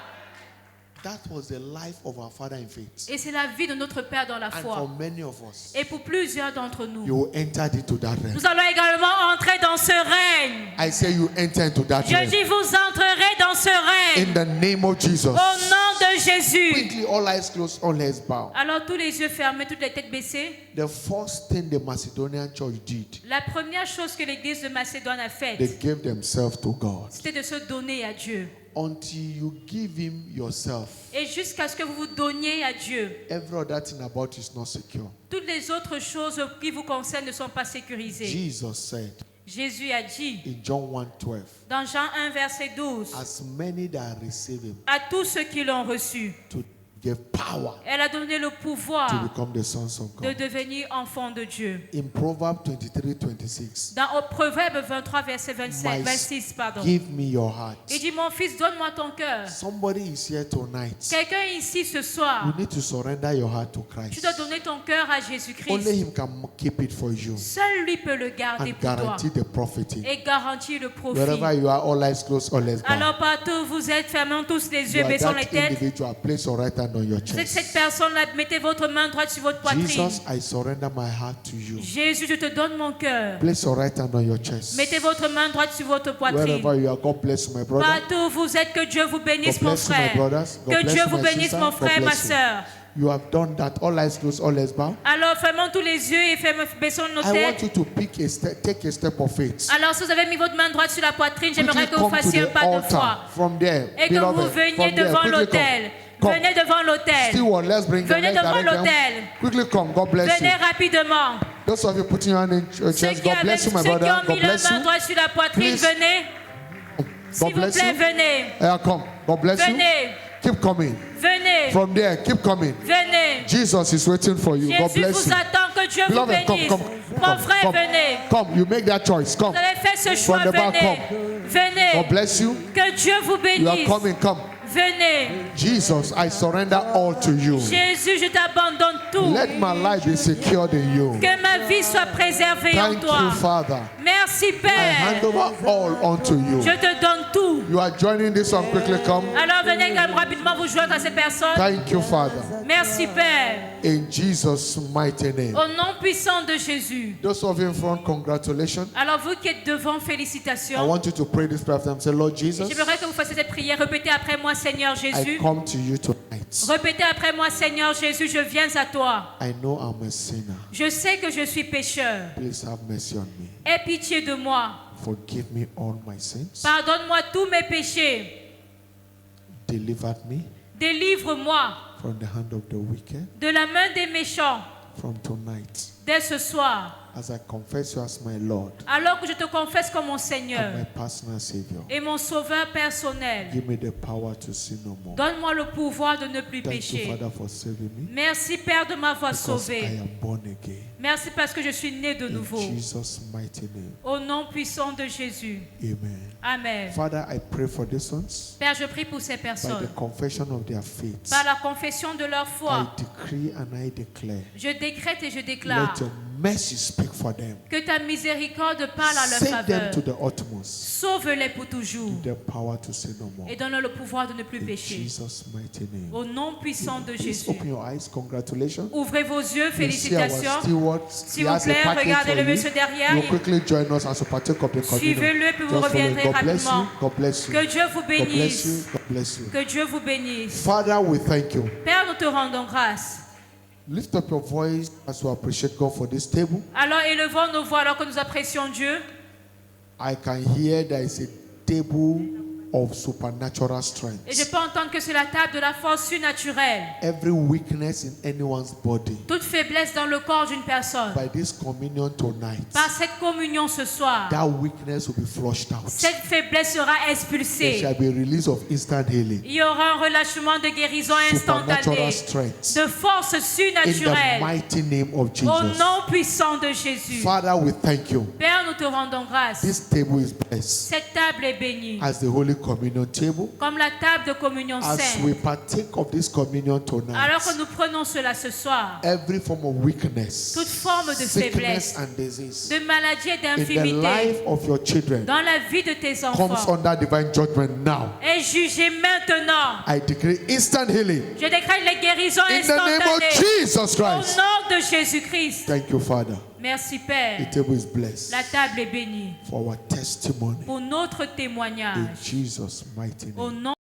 That was the life of our Father in faith. Et c'est la vie de notre Père dans la And foi. for many of us, Et pour plusieurs d'entre nous, you entered into that realm. nous allons également entrer dans ce règne. I say you enter into that Je realm. dis, vous entrerez dans ce règne. In the name of Jesus. Au nom de Jésus. Quickly, all eyes closed, all heads bowed. Alors, tous les yeux fermés, toutes les têtes baissées. The first thing the Macedonian church did, La première chose que l'église de Macédoine a they faite, gave themselves to God. c'était de se donner à Dieu. Until you give Him yourself, Et jusqu'à ce que vous vous donniez à Dieu, every other thing about you is not secure. toutes les autres choses qui vous concernent ne sont pas sécurisées. Jesus said, Jésus a dit in John 1:12, dans Jean 1, verset 12, as many that receive him, à tous ceux qui l'ont reçu, to give power elle a donné le to pouvoir become the sons of de God. devenir enfant de Dieu. In Proverbs 23:26, Dans Proverbe 23, verset 27, My 26, pardon. give me your heart. Il dit, mon fils, donne-moi ton cœur. Somebody is here tonight. Quelqu'un ici ce soir, You need to surrender your heart to tu Christ. dois donner ton cœur à Only Jésus-Christ. him can keep it for you Seul lui peut le garder and pour toi guarantee the profiting. et garantir le profit. Wherever you are, all eyes closed, all eyes bound. Alors partout où vous êtes, fermons tous les You yeux, are baissons les that têtes. individual. Place your right hand on your Vous êtes chest. cette personne-là, mettez votre main droite sur votre poitrine. Jesus, I surrender my heart to you. Jésus, je te donne mon cœur. Place your right hand on your chest. Mettez votre main droite sur votre poitrine. Wherever you are, God bless you, my brother. Partout où vous êtes, que Dieu vous bénisse, God mon bless you, my frère. brothers. God Que bless Dieu you, vous my bénisse, sister. mon God frère, ma bless you. soeur. You have done that. All eyes closed, all eyes bound. Alors fermons tous les yeux et baissons nos I want têtes. you to pick a step, take a step of faith. Alors si vous avez mis votre main droite sur la poitrine, j'aimerais Quickly que vous come to fassiez un the pas de altar. foi. From there, Et que vous beloved, veniez from there, devant quickly l'autel. come. Venez devant l'autel. Steward, let's bring them. Venez Let's devant direct them. l'autel. Quickly come. God bless Venez you. rapidement. Those of you putting your hand in your Ceux chest, qui, God bless you, my ceux qui brother. ont God mis la bless main you. droite sur la poitrine, Please. venez. S'il God vous bless plaît, you. venez. Yeah, come. God bless you. Venez. Keep coming. Venez. From there, keep coming. Venez. Jesus is waiting for you. God Jésus bless vous you. attend, que Dieu vous Beloved, come, bénisse. come, Mon come, frère, come. venez. Come, you make that choice. Come. Vous avez fait ce choix, From the back, venez. God Venez. bless you. Que Dieu vous You are bénisse. coming. Come. Venez. Jesus, I surrender all to you. Jésus, je t'abandonne tout. Let my life be secured in you. Que ma vie soit préservée en Thank toi. you, Father. Merci, I hand Père. over all unto you. Je te donne tout. You are joining this one. Quickly come. Alors venez rapidement vous joindre à ces personnes. Thank you, Father. Merci, Père. In Jesus' mighty name. Au nom puissant de Jésus. Those of you in front, congratulations. Alors vous qui êtes devant, I félicitations. want you to pray this prayer after me. Say, Lord Jesus, J'aimerais que vous fassiez cette prière. Répétez après moi, Seigneur I Jésus. come to you tonight. Répétez après moi, Seigneur Jésus, je viens à toi. I know I'm a sinner. Je sais que je suis pécheur. Please have mercy on me. Aie pitié de moi. Forgive me all my sins. Pardonne-moi tous mes péchés. Deliver me Délivre-moi from the hand of the wicked. de la main des méchants From tonight, dès ce soir. as I confess you as my Lord Alors que je te confesse comme mon and Seigneur my personal Savior, et mon sauveur personnel. give me the power to sin no more. Donne-moi le pouvoir de ne plus Thank you, pécher. Father, for saving me. Merci Père de m'avoir Because sauvé. I am born again. Merci parce que je suis né de In nouveau. Jesus' mighty name. Au nom puissant de Jésus. Amen. Amen. Father, I pray for these ones. Père, je prie pour ces By personnes. the confession of their faith, Par la confession de leur I foi, decree and I declare, je décrète et je déclare let your mercy speak for them. que ta miséricorde parle à leur Save them faveur. to the utmost. Sauve-les pour toujours Give them power to sin no more. et donne-leur le pouvoir de ne plus In pécher. Jesus' mighty name. Au nom puissant de Please Jésus. open your eyes. Congratulations. Ouvrez vos yeux, You see our félicitations. steward. S'il He vous has a plaît, package regardez le for you. monsieur derrière. You quickly join us as a partake of the communion. Suivez-le, puis vous Just follow. reviendrez God bless rapidement. you. God bless you. Que Dieu vous God bless you. bénisse. God bless you. Que Dieu vous bénisse. Father, we thank you. Père, nous te rendons grâce. Lift up your voice as we appreciate God for this table. Alors élevons nos voix alors que nous apprécions Dieu. I can hear there is a table of supernatural strength. Et je peux entendre que c'est la table de la force surnaturelle. Every weakness in anyone's body, Toute faiblesse dans le corps d'une personne. by this communion tonight, Par cette communion ce soir, that weakness will be flushed out. cette faiblesse sera There expulsée. shall be a release of instant healing, Il y aura un relâchement de guérison supernatural instantanée. strength, De force in the surnaturelle. mighty name of Au Jesus. nom puissant de Jésus. Father, we thank you. Père, nous te rendons grâce. This table is blessed Cette table est bénie. as the Holy Communion table. Comme la table de communion As sainte. we partake of this communion tonight, Alors que nous prenons cela ce soir, every form of weakness, toute forme de sickness faiblesse, and disease de maladie et in the d'infirmité life of your children dans la vie de tes comes enfants under divine judgment now. est jugée maintenant. I decree instant healing Je décrète les guérisons in the name of instantanées Jesus au Christ. nom de Jésus-Christ. Thank you, Father. Merci The Père. table is blessed La table est bénie for our testimony pour notre in témoignage. Jesus' mighty Au name. nom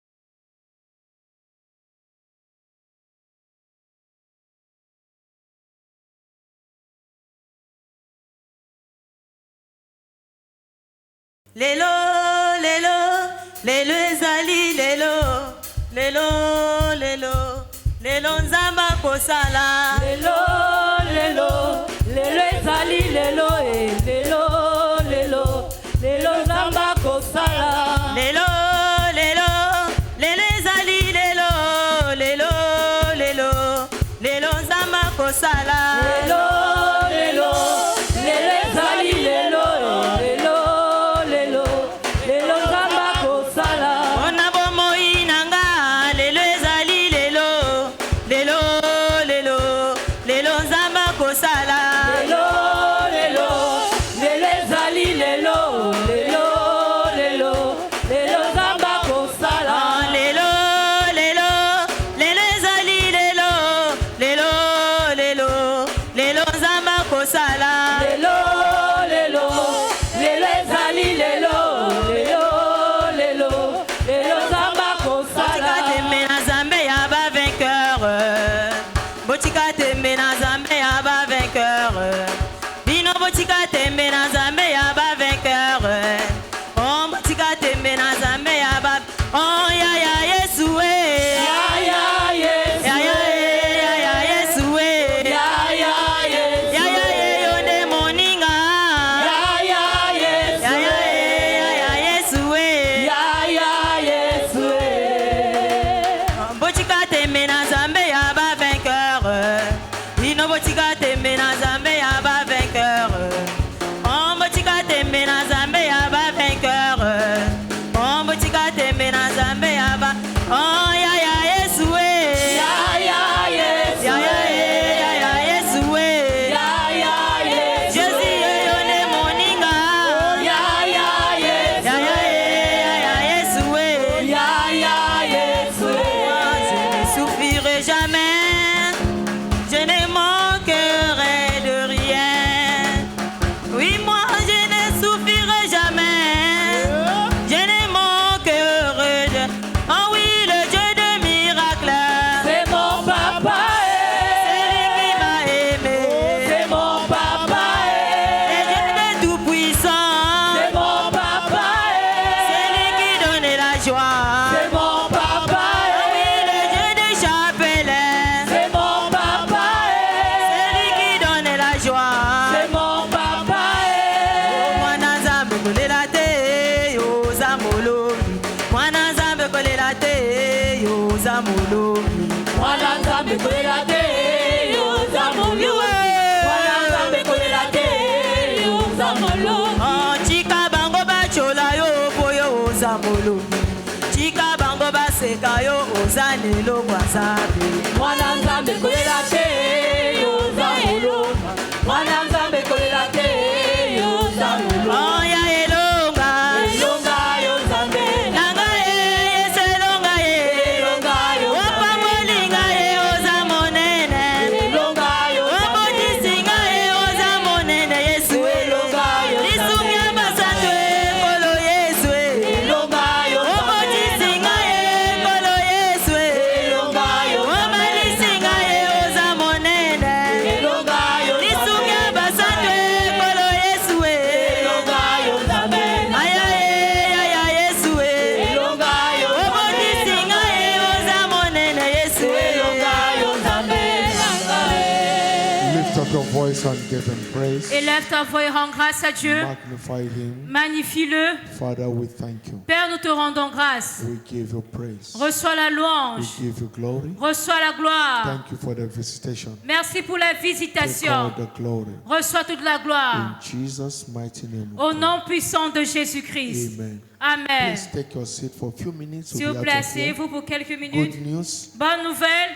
Lelo, lelo, lelo ezali lelo, lelo, lelo, lelo nzamba kosala. Lelo, lelo, lelo ezali lelo, lelo, lelo, Lelo, lelo, lelo ezali lelo, lelo, lelo, lelo nzamba kosala. Lelo, lelo, lelo ezali lelo, lelo, lelo, lelo nzamba kosala. Ona bomoi nanga, lelo ezali lelo, lelo, lelo, lelo nzamba kosala. Lelo, lelo, lelo ezali lelo, lelo, lelo, lelo nzamba kosala. Lelo, lelo, lelo ezali lelo, lelo, lelo, lelo nzamba kosala. Lelo, lelo, lelo ezali lelo, lelo, lelo, lelo nzamba kosala. Botika tembe na Nzambe ya ba vainqueur. Botika tembe na Nzambe ya ba vainqueur. Bino botika tembe na Nzambe ya ba vainqueur. Oh botika tembe na Nzambe ya ba. Oh ya ya Yesu eh. Ya, ya, Yesu, Ya ya ya ya Yesu eh. ya, ya, Yesu, Ya ya yo de moninga. ya, ya, Yesu, Ya ya ya Yesu eh. ya, ya, Yesu, Botika tembe na Nzambe ya ba vainqueur. Bino botika tembe na Nzambe ya ba vainqueur. Oh botika tembe na Nzambe ya ba vainqueur. Oh botika tembe na Nzambe ya ba. Oh ya ya Yesu eh. ya, ya, Yesu, Ya ya Yesu eh. ya, ya, Yesu, Jésus yo ne moninga. ya, ya, Yesu, Ya ya Yesu eh. ya, ya, Yesu, Je ne souffrirai jamais, je ne manquerai de rien. Oui, moi je ne souffrirai jamais, je ne manquerai de. Oh oui, le Dieu de miracles, c'est mon papa, c'est lui qui m'a aimé. c'est mon papa, Le Dieu de tout puissant, c'est mon papa, c'est lui qui donne la joie. c'est mon papa, Oui, le Dieu des chapelles. c'est mon papa, C'est lui qui donne la joie. c'est mon papa, Mwana Nzambe kolela te yo zamolo. Mwana Nzambe kolela te yo zamolo. mwana Nzambe kolela te yo zamolo, mwana Nzambe kolela te yo zamolo, Oh, chika bango bachola yo po yo zamolo. Chika bango baseka yo ozanelo kwa Nzambe. mwana Nzambe kolela te yo zamolo, mwana Nzambe kolela te yo zamolo, Oh, ya elonga. elonga yo Nzambe, Nanga Yesu elonga elonga yo Wapamolinga oza monene. elonga yo Wabotisinga oza monene Yesu. elonga yo Lisumya basantu ekolo Yesu. elonga yo Wabotisinga ekolo Yesu. elonga yo Wabalisinga oza monene. elonga yo Lisumya basantu ekolo Yesu. elonga yo Nzambe, Aya Yesu. elonga yo Wabotisinga oza monene Yesu. elonga yo Nzambe. Lift up your voice and give him praise. Élève ta voix et rends grâce à Dieu. Magnify him. Magnifie-le. Father, we thank you. Père, nous te rendons grâce. We give you praise. Reçois la We louange. give you glory. Reçois la gloire. Thank you for the visitation. Merci pour la Take visitation. all the glory. Reçois toute la In gloire. Jesus' mighty name. we Au pray. nom puissant de Jésus-Christ. Amen. Amen. Please take your seat for a few minutes. S'il We'll vous be plaît, out of here. asseyez-vous pour quelques Good minutes. news. Bonne nouvelle.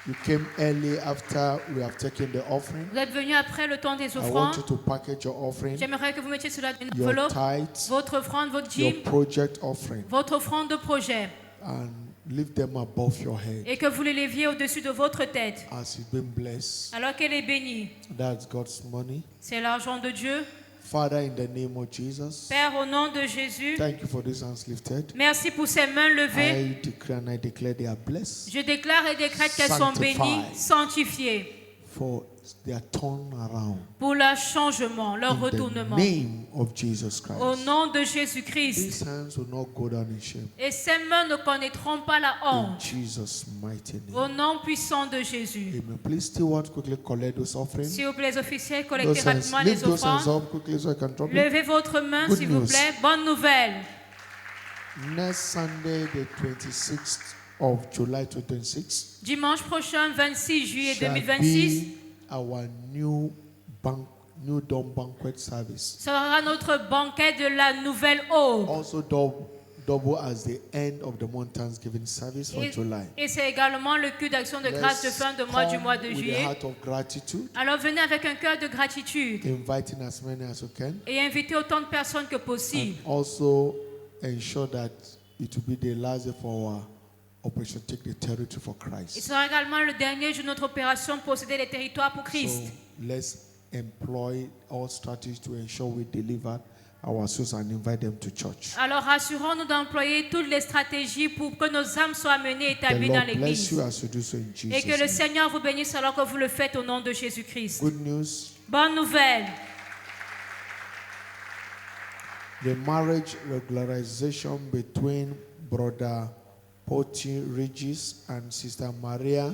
You came early after we have taken the offering. Vous êtes venus après le temps des I want you offrandes. to package your offering, J'aimerais que vous mettiez cela dans une your enveloppe. tithes, Votre offrande, votre your dîme, project offering, votre offrande de projet. and lift them above your head Et que vous les leviez au-dessus de votre tête. as you've been blessed. Alors qu'elle est bénie. That's God's money. C'est l'argent de Dieu. Father, in the name of Jesus, Père, au nom de Jésus, thank you for these hands lifted. merci pour ces mains levées. I declare and I declare they are blessed Je déclare et décrète qu'elles sont Sanctified. bénies, sanctifiées, for their turnaround. pour leur changement, leur In the retournement. name of Jesus Christ. Au nom de Jésus-Christ. These hands will not go down in shame. Et ces mains ne connaîtront pas la In honte. Jesus' mighty Au name. nom puissant de Jésus. Amen. Please steward quickly collect those offerings. S'il vous plaît, les officiels, collectez Those hands, rapidement lift les those hands offrandes. up quickly so I can drop it. Levez votre main, Good s'il vous news. plaît. Bonne nouvelle. Next Sunday, the 26th of July 2026, Dimanche prochain, 26 juillet shall 2026, be our new Dome banquet service. sera notre banquet de la nouvelle eau. Also double as the end of the month Thanksgiving service for July. Et c'est également le culte d'action de grâce de fin de mois du mois de with a juillet. heart of gratitude, Alors venez avec un cœur de gratitude inviting as many as you can, et invitez autant de personnes que possible. and also ensure that it will be the last day for our Operation Take the Territory for Il Christ. sera également le dernier jour de notre opération posséder les territoires pour Christ. So let's employ all strategies to ensure we deliver our souls and invite them to church. Alors rassurons-nous d'employer toutes les stratégies pour que nos âmes soient amenées et The établies dans Lord bless l'église. you as you do so in Et que le Jesus' name. Seigneur vous bénisse alors que vous le faites au nom de Jésus-Christ. Good news, Bonne nouvelle. the marriage regularization between Brother Poti Regis and Sister Maria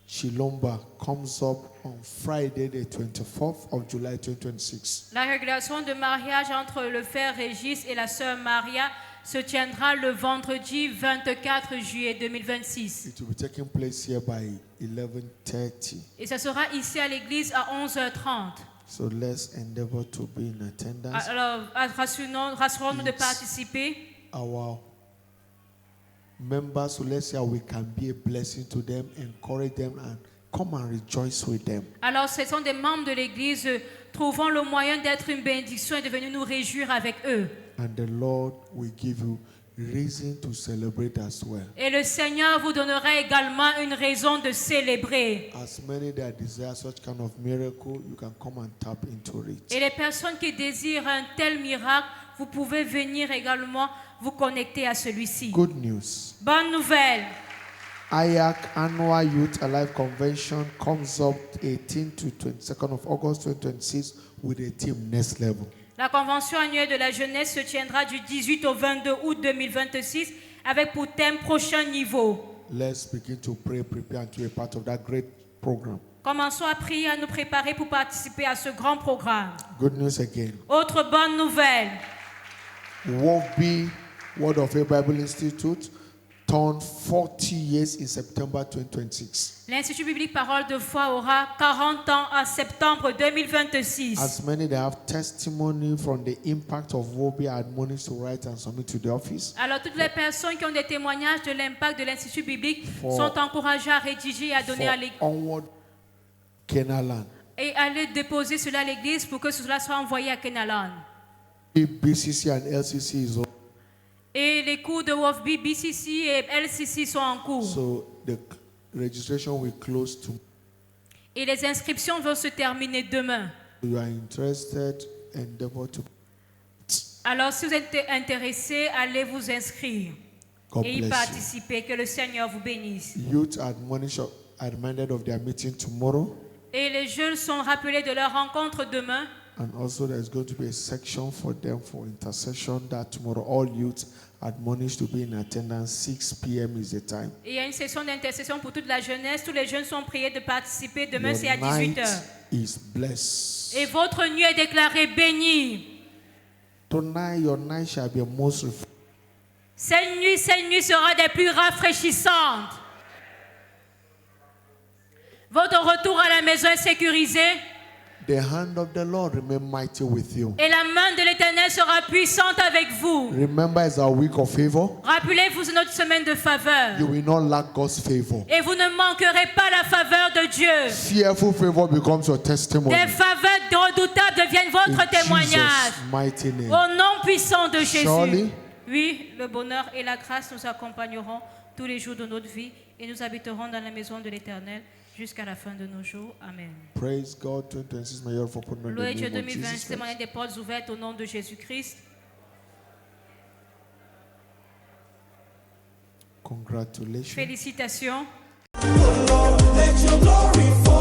Chilomba comes up on Friday, the 24th of July 2026. La régulation de mariage entre le frère Régis et la sœur Maria se tiendra le vendredi 24 juillet 2026. It will be taking place here by 11:30. Et ça sera ici à l'église à 11h30. So let's endeavor to be in attendance. Alors, rassurons-nous de participer. Our members, so let's see how we can be a blessing to them, encourage them, and come and rejoice with them. Alors, ce sont des membres de l'église. Trouvons le moyen d'être une bénédiction et de venir nous réjouir avec eux. And the Lord will give you reason to celebrate as well. Et le Seigneur vous donnera également une raison de célébrer. As many that desire such kind of miracle, you can come and tap into it. Et les personnes qui désirent un tel miracle, vous pouvez venir également vous connecter à celui-ci. Good news. Bonne nouvelle. IAC Annual Youth Alive Convention comes up 18 to 22nd of August 2026 with a theme Next Level. La convention annuelle de la jeunesse se tiendra du 18 au 22 août 2026 avec pour thème prochain niveau. Let's begin to pray, prepare to be a part of that great program. Commençons à prier, à nous préparer pour participer à ce grand programme. Good news again. Autre bonne nouvelle. WOFB, Word of Faith Bible Institute, turned 40 years in September 2026. L'Institut biblique Parole de foi aura 40 ans en septembre 2026. As many that have testimony from the impact of WOFB are admonished to write and submit to the office. Alors toutes les personnes qui ont des témoignages de l'impact de l'Institut biblique For- sont encouragées à rédiger et à donner à l'église. For Onward Kenaland, Et aller déposer cela à l'église pour que cela soit envoyé à Kenaland. BCC and LCC is on. Et les cours de WOFB, BCC et LCC sont en cours. So the registration will close to. Et les inscriptions vont se terminer demain. If you are interested, endeavor to. Alors si vous êtes intéressé, allez vous inscrire God et y bless participer. Que le Seigneur vous bénisse. you. Youth are reminded of their meeting tomorrow. Et les jeunes sont rappelés de leur rencontre demain. And also there's going to be a section for them for intercession that tomorrow all youth admonished to be in attendance. 6 p.m. is the time. Et il y a une session d'intercession pour toute la jeunesse. Tous les jeunes sont priés de participer. Demain, Your c'est à 18h. night is blessed. Et votre nuit est déclarée bénie. Tonight your night shall be most Cette nuit sera des plus rafraîchissantes. Votre retour à la maison est sécurisé. The hand of the Lord remain mighty with you. Et la main de l'Éternel sera puissante avec vous. Remember, it's our week of favor. Rappelez-vous, c'est notre semaine de faveur. You will not lack God's favor. Et vous ne manquerez pas la faveur de Dieu. Fearful favor becomes your testimony. Des faveurs redoutables deviennent In votre témoignage. Jesus' mighty name. Au nom puissant de Jésus. Surely, Oui, le bonheur et la grâce nous accompagneront tous les jours de notre vie et nous habiterons dans la maison de l'Éternel jusqu'à la fin de nos jours. Amen. praise God. 2026 may you for putting on the Loué Dieu name of 2020, Jesus témoigner Christ. des portes ouvertes au nom de Jésus-Christ. Congratulations. Félicitations. Let your glory fall.